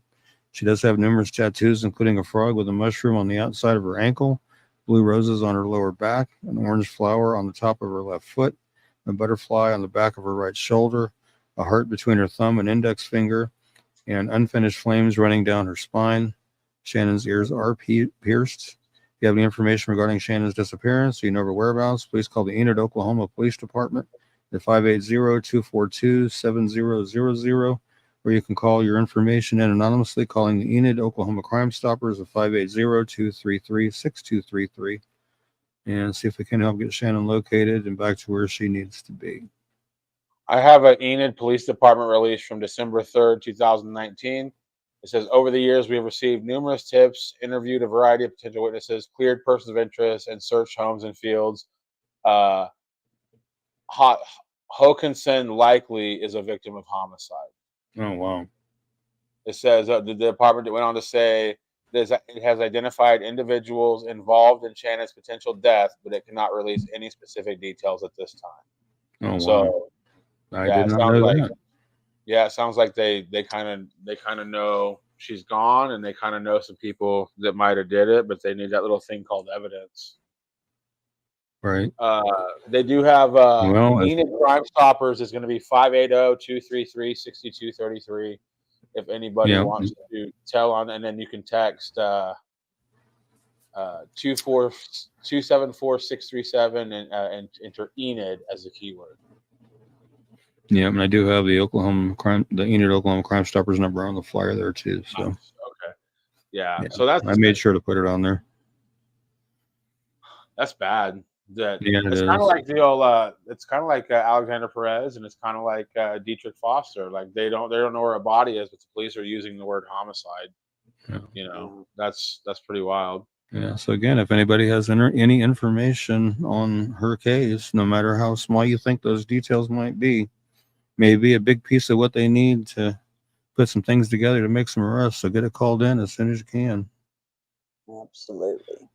She does have numerous tattoos, including a frog with a mushroom on the outside of her ankle, blue roses on her lower back, an orange flower on the top of her left foot, a butterfly on the back of her right shoulder, a heart between her thumb and index finger, and unfinished flames running down her spine. Shannon's ears are pierced. If you have any information regarding Shannon's disappearance, or you know her whereabouts, please call the Enid, Oklahoma Police Department at 580-242-7000, or you can call your information in anonymously calling the Enid, Oklahoma Crime Stoppers at 580-233-6233, and see if we can help get Shannon located and back to where she needs to be. I have an Enid Police Department release from December 3rd, 2019. It says, over the years, we have received numerous tips, interviewed a variety of potential witnesses, cleared persons of interest, and searched homes and fields. Hokinson likely is a victim of homicide. Oh, wow. It says the department went on to say it has identified individuals involved in Shannon's potential death, but it cannot release any specific details at this time. Oh, wow. So, I did not know that. Yeah, it sounds like they kind of know she's gone, and they kind of know some people that might have did it, but they need that little thing called evidence. Right. They do have Enid Crime Stoppers is going to be 580-233-6233 if anybody wants to tell on, and then you can text 274-637 and enter Enid as the keyword. Yeah, and I do have the Enid Oklahoma Crime Stoppers number on the flyer there too. So okay, yeah. So I made sure to put it on there. That's bad. It's kind of like the old. It's kind of like Alexander Perez, and it's kind of like Dietrich Foster. Like they don't know where a body is, but the police are using the word homicide. Yeah. You know, that's pretty wild. Yeah. So again, if anybody has any information on her case, no matter how small you think those details might be, maybe a big piece of what they need to put some things together to make some arrests. So get it called in as soon as you can. Absolutely.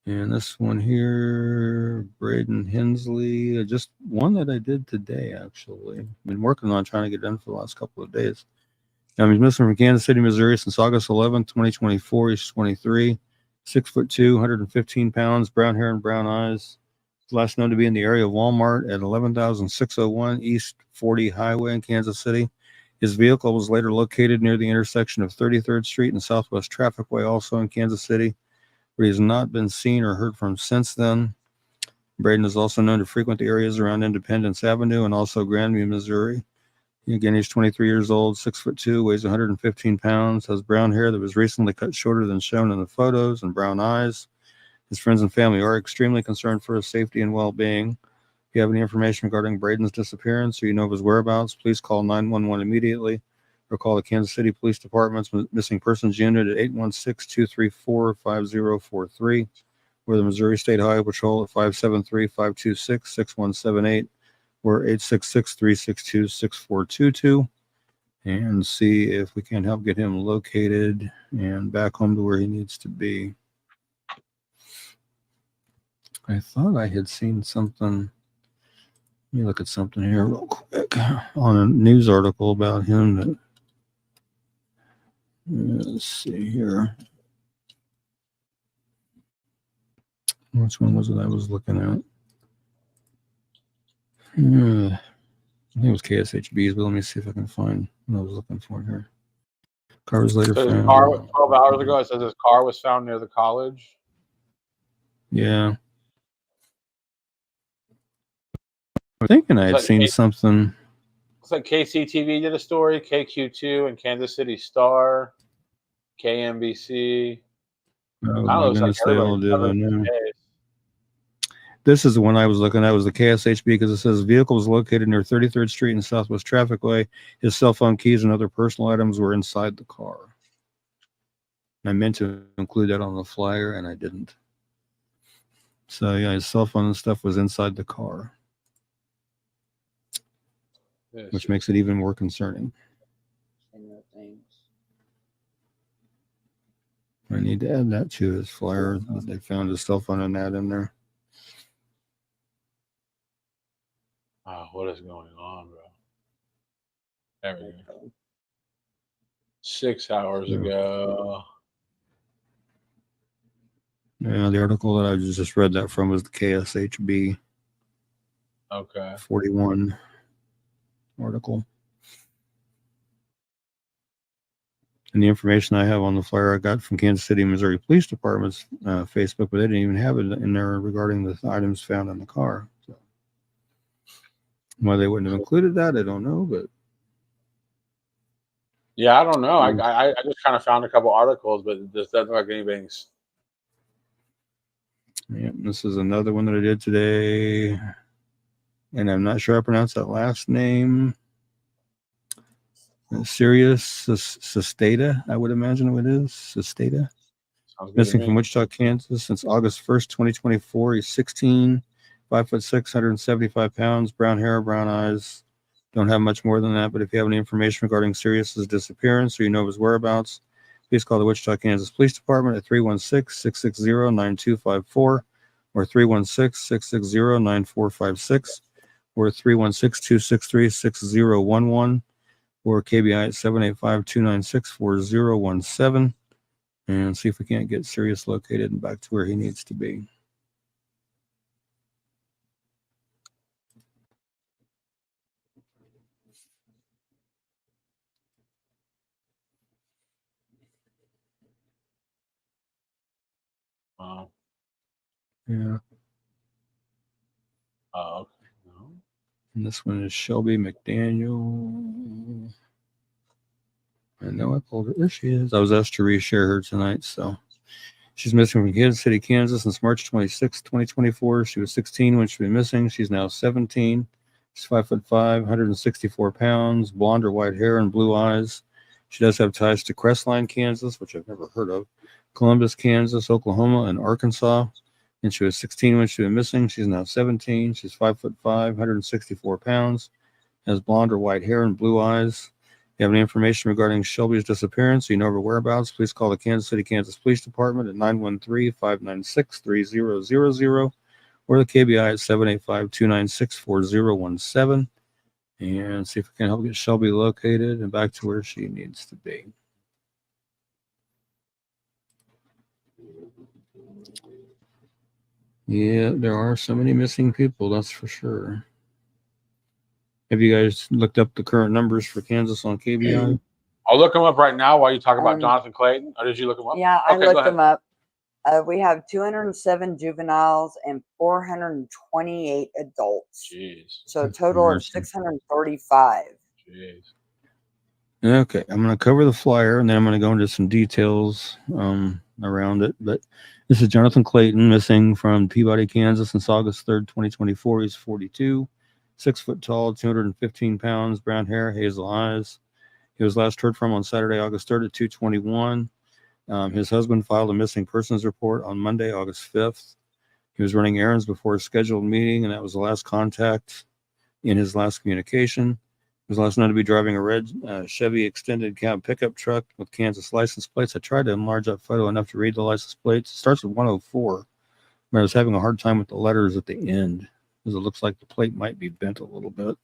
And this one here, Braden Hensley, just one that I did today, actually. Been working on trying to get done for the last couple of days. He's missing from Kansas City, Missouri since August 11th, 2024. He's 23, 6'2", 115 pounds, brown hair and brown eyes. Last known to be in the area of Walmart at 11,601 East 40 Highway in Kansas City. His vehicle was later located near the intersection of 33rd Street and Southwest Traffic Way, also in Kansas City, but he has not been seen or heard from since then. Braden is also known to frequent the areas around Independence Avenue and also Grandview, Missouri. Again, he's 23 years old, 6'2", weighs 115 pounds, has brown hair that was recently cut shorter than shown in the photos, and brown eyes. His friends and family are extremely concerned for his safety and well-being. If you have any information regarding Braden's disappearance or you know of his whereabouts, please call 911 immediately or call the Kansas City Police Department's Missing Persons Unit at 816-234-5043 or the Missouri State Highway Patrol at 573-526-6178 or 866-362-6422 and see if we can help get him located and back home to where he needs to be. I thought I had seen something. Let me look at something here real quick on a news article about him. That, let's see here. Which one was it I was looking at? I think it was KSHB's, but let me see if I can find what I was looking for here. Car was later So his found. car, 12 hours ago, it says his car was found near the college. Yeah. I'm thinking I had seen something. Looks like KCTV did a story, KQ2 and Kansas City Star, KMBC. Oh my goodness, they all did. I know. Case. This is the one I was looking at. Was the KSHB because it says vehicle was located near 33rd Street and Southwest Trafficway. His cell phone, keys, and other personal items were inside the car. I meant to include that on the flyer, and I didn't. So yeah, his cell phone and stuff was inside the car, which makes it even more concerning. I need to add that to his flyer. They found his cell phone and that in there. Oh, what is going on, bro? There we go. 6 hours ago. Yeah, the article that I just read that from was the KSHB. Okay. 41 article. And the information I have on the flyer I got from Kansas City, Missouri Police Department's Facebook, but they didn't even have it in there regarding the items found in the car. So why they wouldn't have included that, I don't know. But yeah, I don't know. I just kind of found a couple articles, but it just doesn't look like anything's. Yeah, this is another one that I did today, and I'm not sure I pronounced that last name. Sirius Sestata, I would imagine it is. Sestata. Missing from Wichita, Kansas since August 1st, 2024. He's 16, 5'6", 175 pounds, brown hair, brown eyes. Don't have much more than that, but if you have any information regarding Sirius's disappearance or you know of his whereabouts, please call the Wichita, Kansas Police Department at 316-660-9254 or 316-660-9456 or 316-263-6011 or KBI at 785-296-4017 and see if we can't get Sirius located and back to where he needs to be. Wow. Yeah. Oh, okay. No. And this one is Shelby McDaniel. I know I pulled her. There she is. I was asked to reshare her tonight, so she's missing from Kansas City, Kansas since March 26, 2024. She was 16 when she was missing. She's now 17. She's 5'5", 164 pounds, blonde or white hair and blue eyes. She does have ties to Crestline, Kansas, which I've never heard of, Columbus, Kansas, Oklahoma, and Arkansas. And she was 16 when she was missing. She's now 17. She's 5'5", 164 pounds, has blonde or white hair and blue eyes. If you have any information regarding Shelby's disappearance, or you know her whereabouts, please call the Kansas City, Kansas Police Department at 913-596-3000 or the KBI at 785-296-4017 and see if we can help get Shelby located and back to where she needs to be. Yeah, there are so many missing people, that's for sure. Have you guys looked up the current numbers for Kansas on KBI? I'll look them up right now while you talk about Jonathan Clayton. Or did you look them up? Yeah, I looked them up. We have 207 juveniles and 428 adults. Jeez. So a total of Mercy. 635. Jeez. Okay, I'm going to cover the flyer and then I'm going to go into some details around it. But this is Jonathan Clayton, missing from Peabody, Kansas since August 3rd, 2024. He's 42, 6 foot tall, 215 pounds, brown hair, hazel eyes. He was last heard from on Saturday, August 3rd at 2:21. His husband filed a missing persons report on Monday, August 5th. He was running errands before a scheduled meeting, and that was the last contact in his last communication. He was last known to be driving a red Chevy extended cab pickup truck with Kansas license plates. I tried to enlarge that photo enough to read the license plates. It starts with 104, but I was having a hard time with the letters at the end because it looks like the plate might be bent a little bit.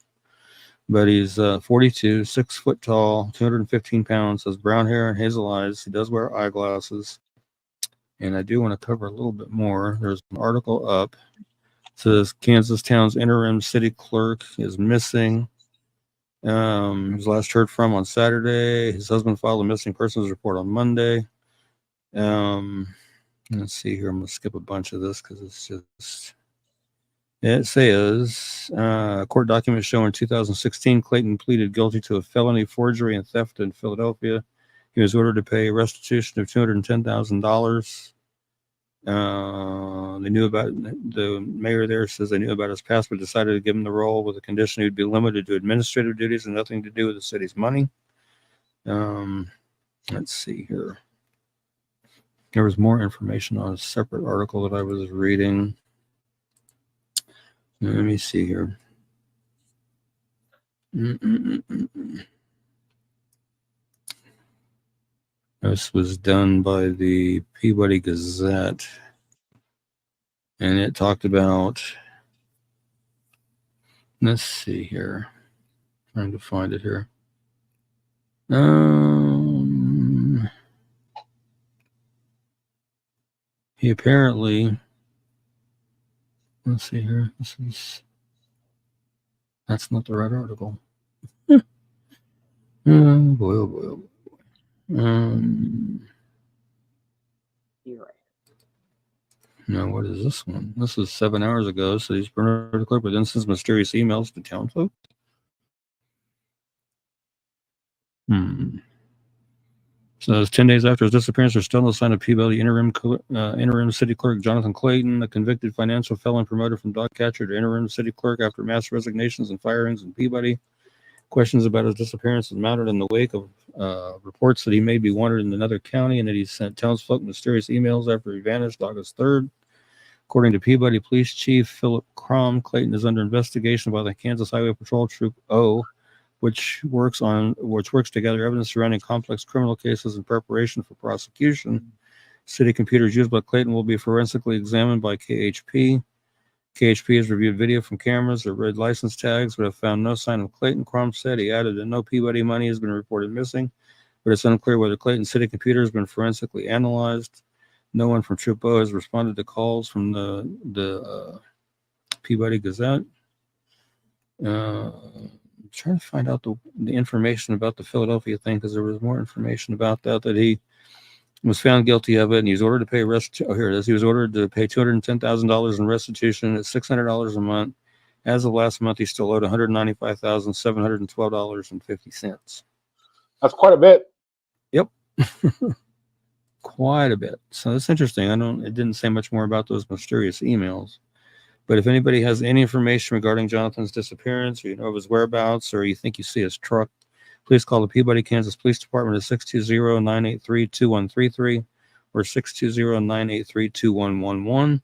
But he's 42, 6 foot tall, 215 pounds, has brown hair and hazel eyes. He does wear eyeglasses. And I do want to cover a little bit more. There's an article up. It says Kansas Town's interim city clerk is missing. He was last heard from on Saturday. His husband filed a missing persons report on Monday. Let's see here. I'm going to skip a bunch of this because it's just... It says, court documents show in 2016, Clayton pleaded guilty to a felony forgery and theft in Philadelphia. He was ordered to pay restitution of $210,000. They knew about the mayor there says they knew about his past, but decided to give him the role with the condition he would be limited to administrative duties and nothing to do with the city's money. Let's see here. There was more information on a separate article that I was reading. Let me see here. This was done by the Peabody Gazette. And it talked about, let's see here. Trying to find it here. He apparently, let's see here. That's not the right article. Oh boy, oh boy, oh boy. You're right. No, what is this one? This is 7 hours ago. So he's burned a clerk with instance mysterious emails to town folk. So it was 10 days after his disappearance, there's still no sign of Peabody interim city clerk Jonathan Clayton, a convicted financial felon promoted from dog catcher to interim city clerk after mass resignations and firings in Peabody. Questions about his disappearance is mounted in the wake of reports that he may be wanted in another county and that he sent townsfolk mysterious emails after he vanished August 3rd. According to Peabody Police Chief Philip Crom, Clayton is under investigation by the Kansas Highway Patrol Troop O, which works to gather evidence surrounding complex criminal cases in preparation for prosecution. City computers used by Clayton will be forensically examined by KHP. KHP has reviewed video from cameras that read license tags, but have found no sign of Clayton. Crom said he added that no Peabody money has been reported missing, but it's unclear whether Clayton's city computer has been forensically analyzed. No one from Troop O has responded to calls from the Peabody Gazette. Trying to find out the information about the Philadelphia thing because there was more information about that he was found guilty of it and he's ordered to pay restitution. Oh, here it is. He was ordered to pay $210,000 in restitution at $600 a month. As of last month, he still owed $195,712.50. That's quite a bit. Yep. Quite a bit. So that's interesting. It didn't say much more about those mysterious emails. But if anybody has any information regarding Jonathan's disappearance, or you know of his whereabouts, or you think you see his truck, please call the Peabody, Kansas Police Department at 620-983-2133 or 620-983-2111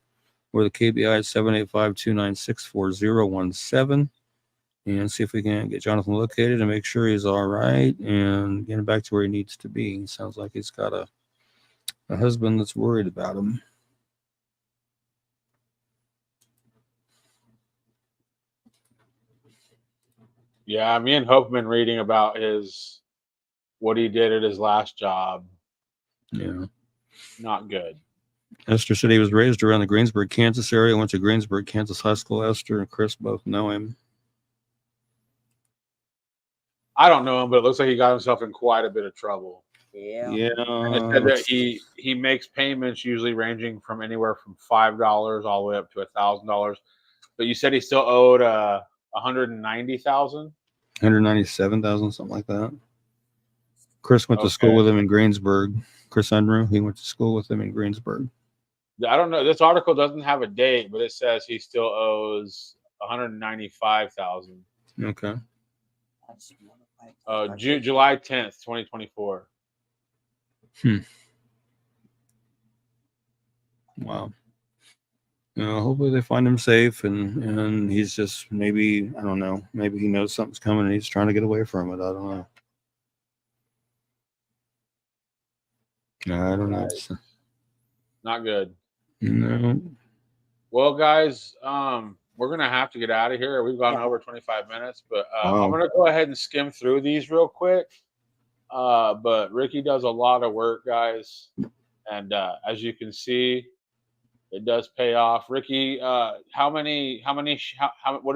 or the KBI at 785-296-4017 and see if we can get Jonathan located and make sure he's all right and get him back to where he needs to be. He sounds like he's got a husband that's worried about him. Yeah, me and Hope have been reading about what he did at his last job. Yeah. Not good. Esther said he was raised around the Greensburg, Kansas area, went to Greensburg, Kansas High School. Esther and Chris both know him. I don't know him, but it looks like he got himself in quite a bit of trouble Yeah. And it said that he makes payments usually ranging from anywhere from $5 all the way up to $1,000. But you said he still owed 190,000. 197,000, something like that. Chris went to school Okay. with him in Greensburg. Chris Unruh, he went to school with him in Greensburg. I don't know. This article doesn't have a date, but it says he still owes 195,000. Okay. July 10th, 2024. Wow. Hopefully they find him safe, and he's just, maybe, I don't know, maybe he knows something's coming and he's trying to get away from it. I don't know. I don't know. Not good. No. Well, guys, we're gonna have to get out of here. We've gone over 25 minutes, but I'm gonna go ahead and skim through these real quick. But Ricky does a lot of work, guys, and as you can see, it does pay off. Ricky, what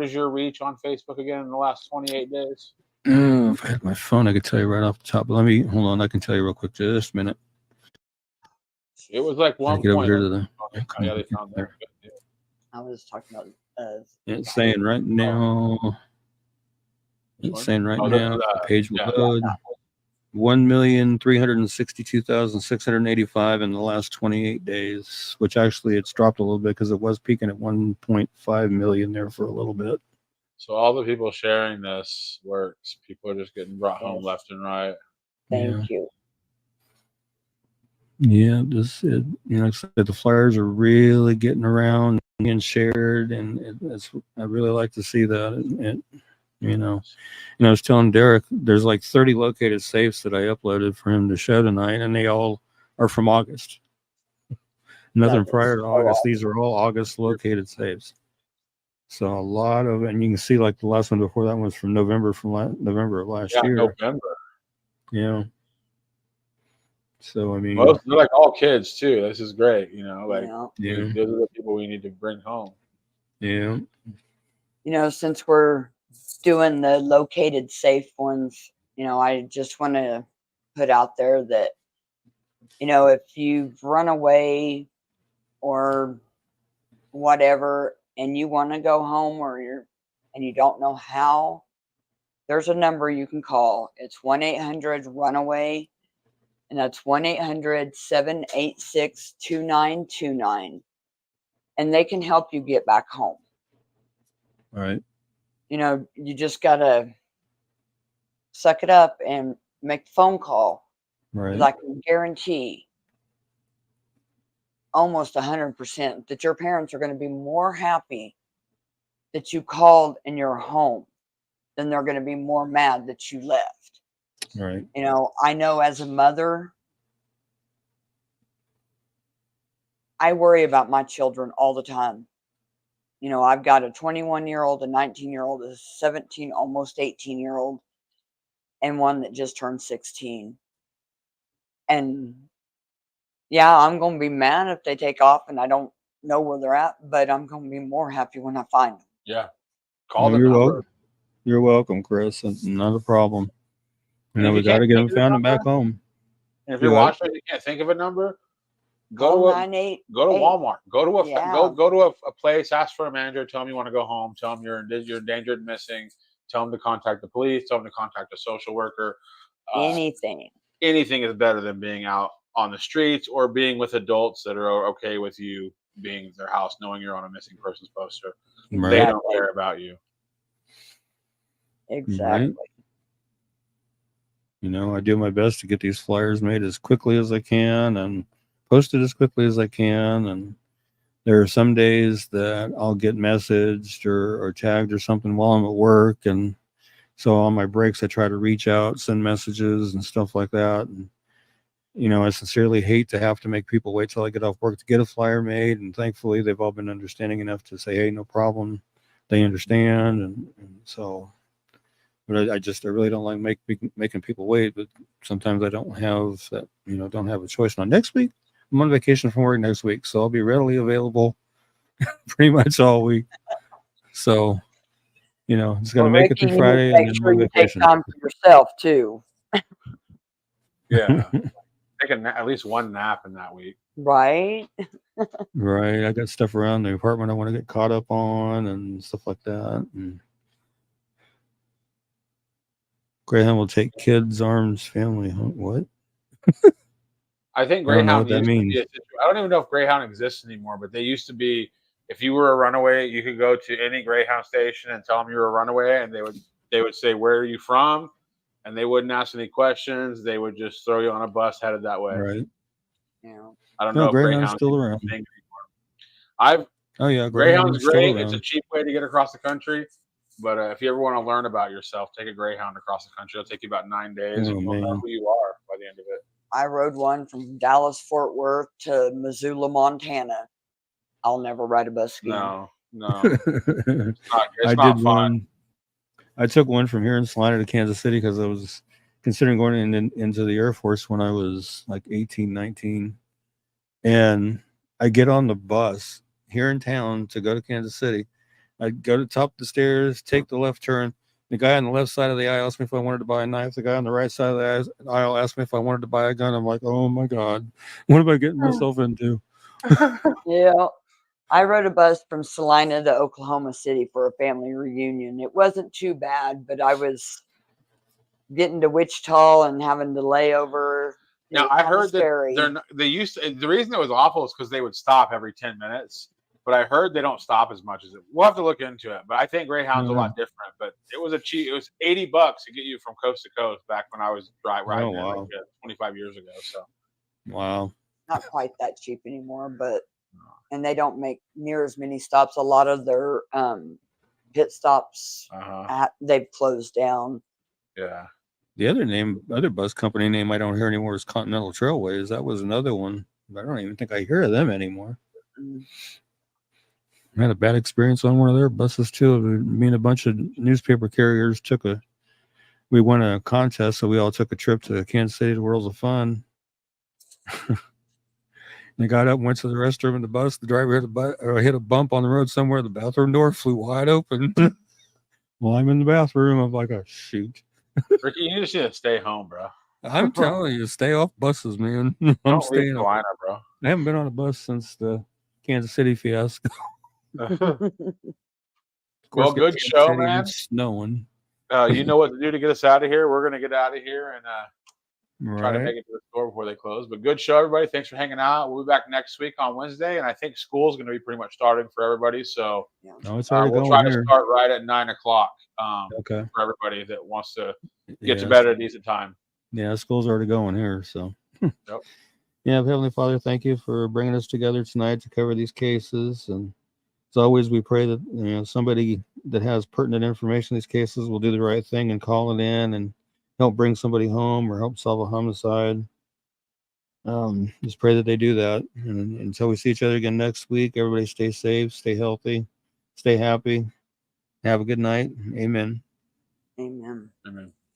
is your reach on Facebook again in the last 28 days? If I had my phone, I could tell you right off the top. But hold on. I can tell you real quick. Just a minute. It was like one Get over point. here to the. Yeah, they found that. I was talking about. It's saying right now. It's saying right now. The page will load. 1,362,685 in the last 28 days, which actually it's dropped a little bit because it was peaking at 1.5 million there for a little bit. So all the people sharing this works. People are just getting brought home left and right. Thank you. Yeah, like I said, the flyers are really getting around and shared, and I really like to see that. I was telling Derek, there's like 30 located safes that I uploaded for him to show tonight, and they all are from August. Nothing prior to August. These are all August located saves. So a lot of, and you can see like the last one before that was from November of last year. November. Yeah. So I mean, they're like all kids too. This is great. Those are the people we need to bring home. Yeah. Since we're doing the located safe ones, I just want to put out there that, if you've run away or whatever and you want to go home and you don't know how, there's a number you can call. It's 1-800-RUNAWAY, and that's 1-800-786-2929. And they can help you get back home. All right. You just got to suck it up and make the phone call. Right. I can guarantee almost 100% that your parents are going to be more happy that you called and you're home than they're going to be more mad that you left. Right. I know as a mother, I worry about my children all the time. I've got a 21-year-old, a 19-year-old, a 17, almost 18-year-old, and one that just turned 16. And yeah, I'm going to be mad if they take off and I don't know where they're at, but I'm going to be more happy when I find them. Yeah. Call them. You're welcome, Chris. Not a problem. We got to get them found and back home. And if you're watching and you can't think of a number, go to Walmart. Go to a place, ask for a manager, tell them you want to go home, tell them you're endangered, missing, tell them to contact the police, tell them to contact a social worker. Anything is better than being out on the streets or being with adults that are okay with you being at their house, knowing you're on a missing persons poster. Right. They don't care about you. Exactly. Right. I do my best to get these flyers made as quickly as I can and posted as quickly as I can. And there are some days that I'll get messaged or tagged or something while I'm at work. And so on my breaks, I try to reach out, send messages and stuff like that. And, I sincerely hate to have to make people wait till I get off work to get a flyer made. And thankfully, they've all been understanding enough to say, hey, no problem. They understand. And so, but I really don't like making people wait. But sometimes I don't have that, don't have a choice. Now, next week, I'm on vacation from work next week. So I'll be readily available pretty much all week. So, it's going to make it through Friday. Make sure you take time for yourself, too. Yeah. Take at least one nap in that week. Right? Right. I got stuff around the apartment I want to get caught up on and stuff like that. And Greyhound will take kids, arms, family. Huh? What? I think I don't know Greyhound what that used to means. be I don't even know if Greyhound exists anymore, but they used to be. If you were a runaway, you could go to any Greyhound station and tell them you were a runaway, and they would say, "Where are you from?" And they wouldn't ask any questions. They would just throw you on a bus headed that way. Right. Yeah. I don't No, know if Greyhound's Greyhound's still even around. a thing anymore. I've Oh, yeah. Greyhound's Greyhound's still great. It's a around. cheap way to get across the country. But if you ever want to learn about yourself, take a Greyhound across the country. It'll take you about 9 days, Oh, and you'll know man. who you are by the end of it. I rode one from Dallas, Fort Worth to Missoula, Montana. I'll never ride a bus again. No, it's I not did fun. one. I took one from here in Salina to Kansas City because I was considering going into the Air Force when I was like 18, 19. And I get on the bus here in town to go to Kansas City. I go to the top of the stairs, take the left turn. The guy on the left side of the aisle asked me if I wanted to buy a knife. The guy on the right side of the aisle asked me if I wanted to buy a gun. I'm like, oh my God, what am I getting myself into? Yeah. I rode a bus from Salina to Oklahoma City for a family reunion. It wasn't too bad, but I was getting to Wichita and having to lay over. Now It I was kinda heard that scary. they used to, the reason it was awful is because they would stop every 10 minutes. But I heard they don't stop as much as it. We'll have to look into it. But I think Greyhound's a lot different. But it was it was $80 to get you from coast to coast back when I was riding there like 25 years ago. So Wow. Not quite that cheap anymore, but and they don't make near as many stops. A lot of their pit stops they've closed down. yeah. The other bus company name I don't hear anymore is Continental Trailways. That was another one. I don't even think I hear of them anymore. Mm. I had a bad experience on one of their buses too. Me and a bunch of newspaper carriers we won a contest, so we all took a trip to Kansas City to Worlds of Fun. They got up, went to the restroom in the bus. The driver hit a bump on the road somewhere. The bathroom door flew wide open. Well, I'm in the bathroom. I'm like, oh, shoot. Ricky, you just need to stay home, bro. I'm telling you, stay off buses, man. Don't leave Carolina, bro. I haven't been on a bus since the Kansas City fiasco. Well, good show, man. Snowing. You know what to do to get us out of here. We're going to get out of here and try to make it to the store before they close. But good show, everybody. Thanks for hanging out. We'll be back next week on Wednesday, and I think school's going to be pretty much starting for everybody. So it's already we'll try to start right at 9 o'clock. Okay. For everybody that wants to get to bed at a decent time. Yeah, school's already going here. So. Yep. Yeah, Heavenly Father, thank you for bringing us together tonight to cover these cases. And as always, we pray that somebody that has pertinent information in these cases will do the right thing and call it in and help bring somebody home or help solve a homicide. Just pray that they do that. And until we see each other again next week, everybody stay safe, stay healthy, stay happy. Have a good night. Amen. Amen. Amen.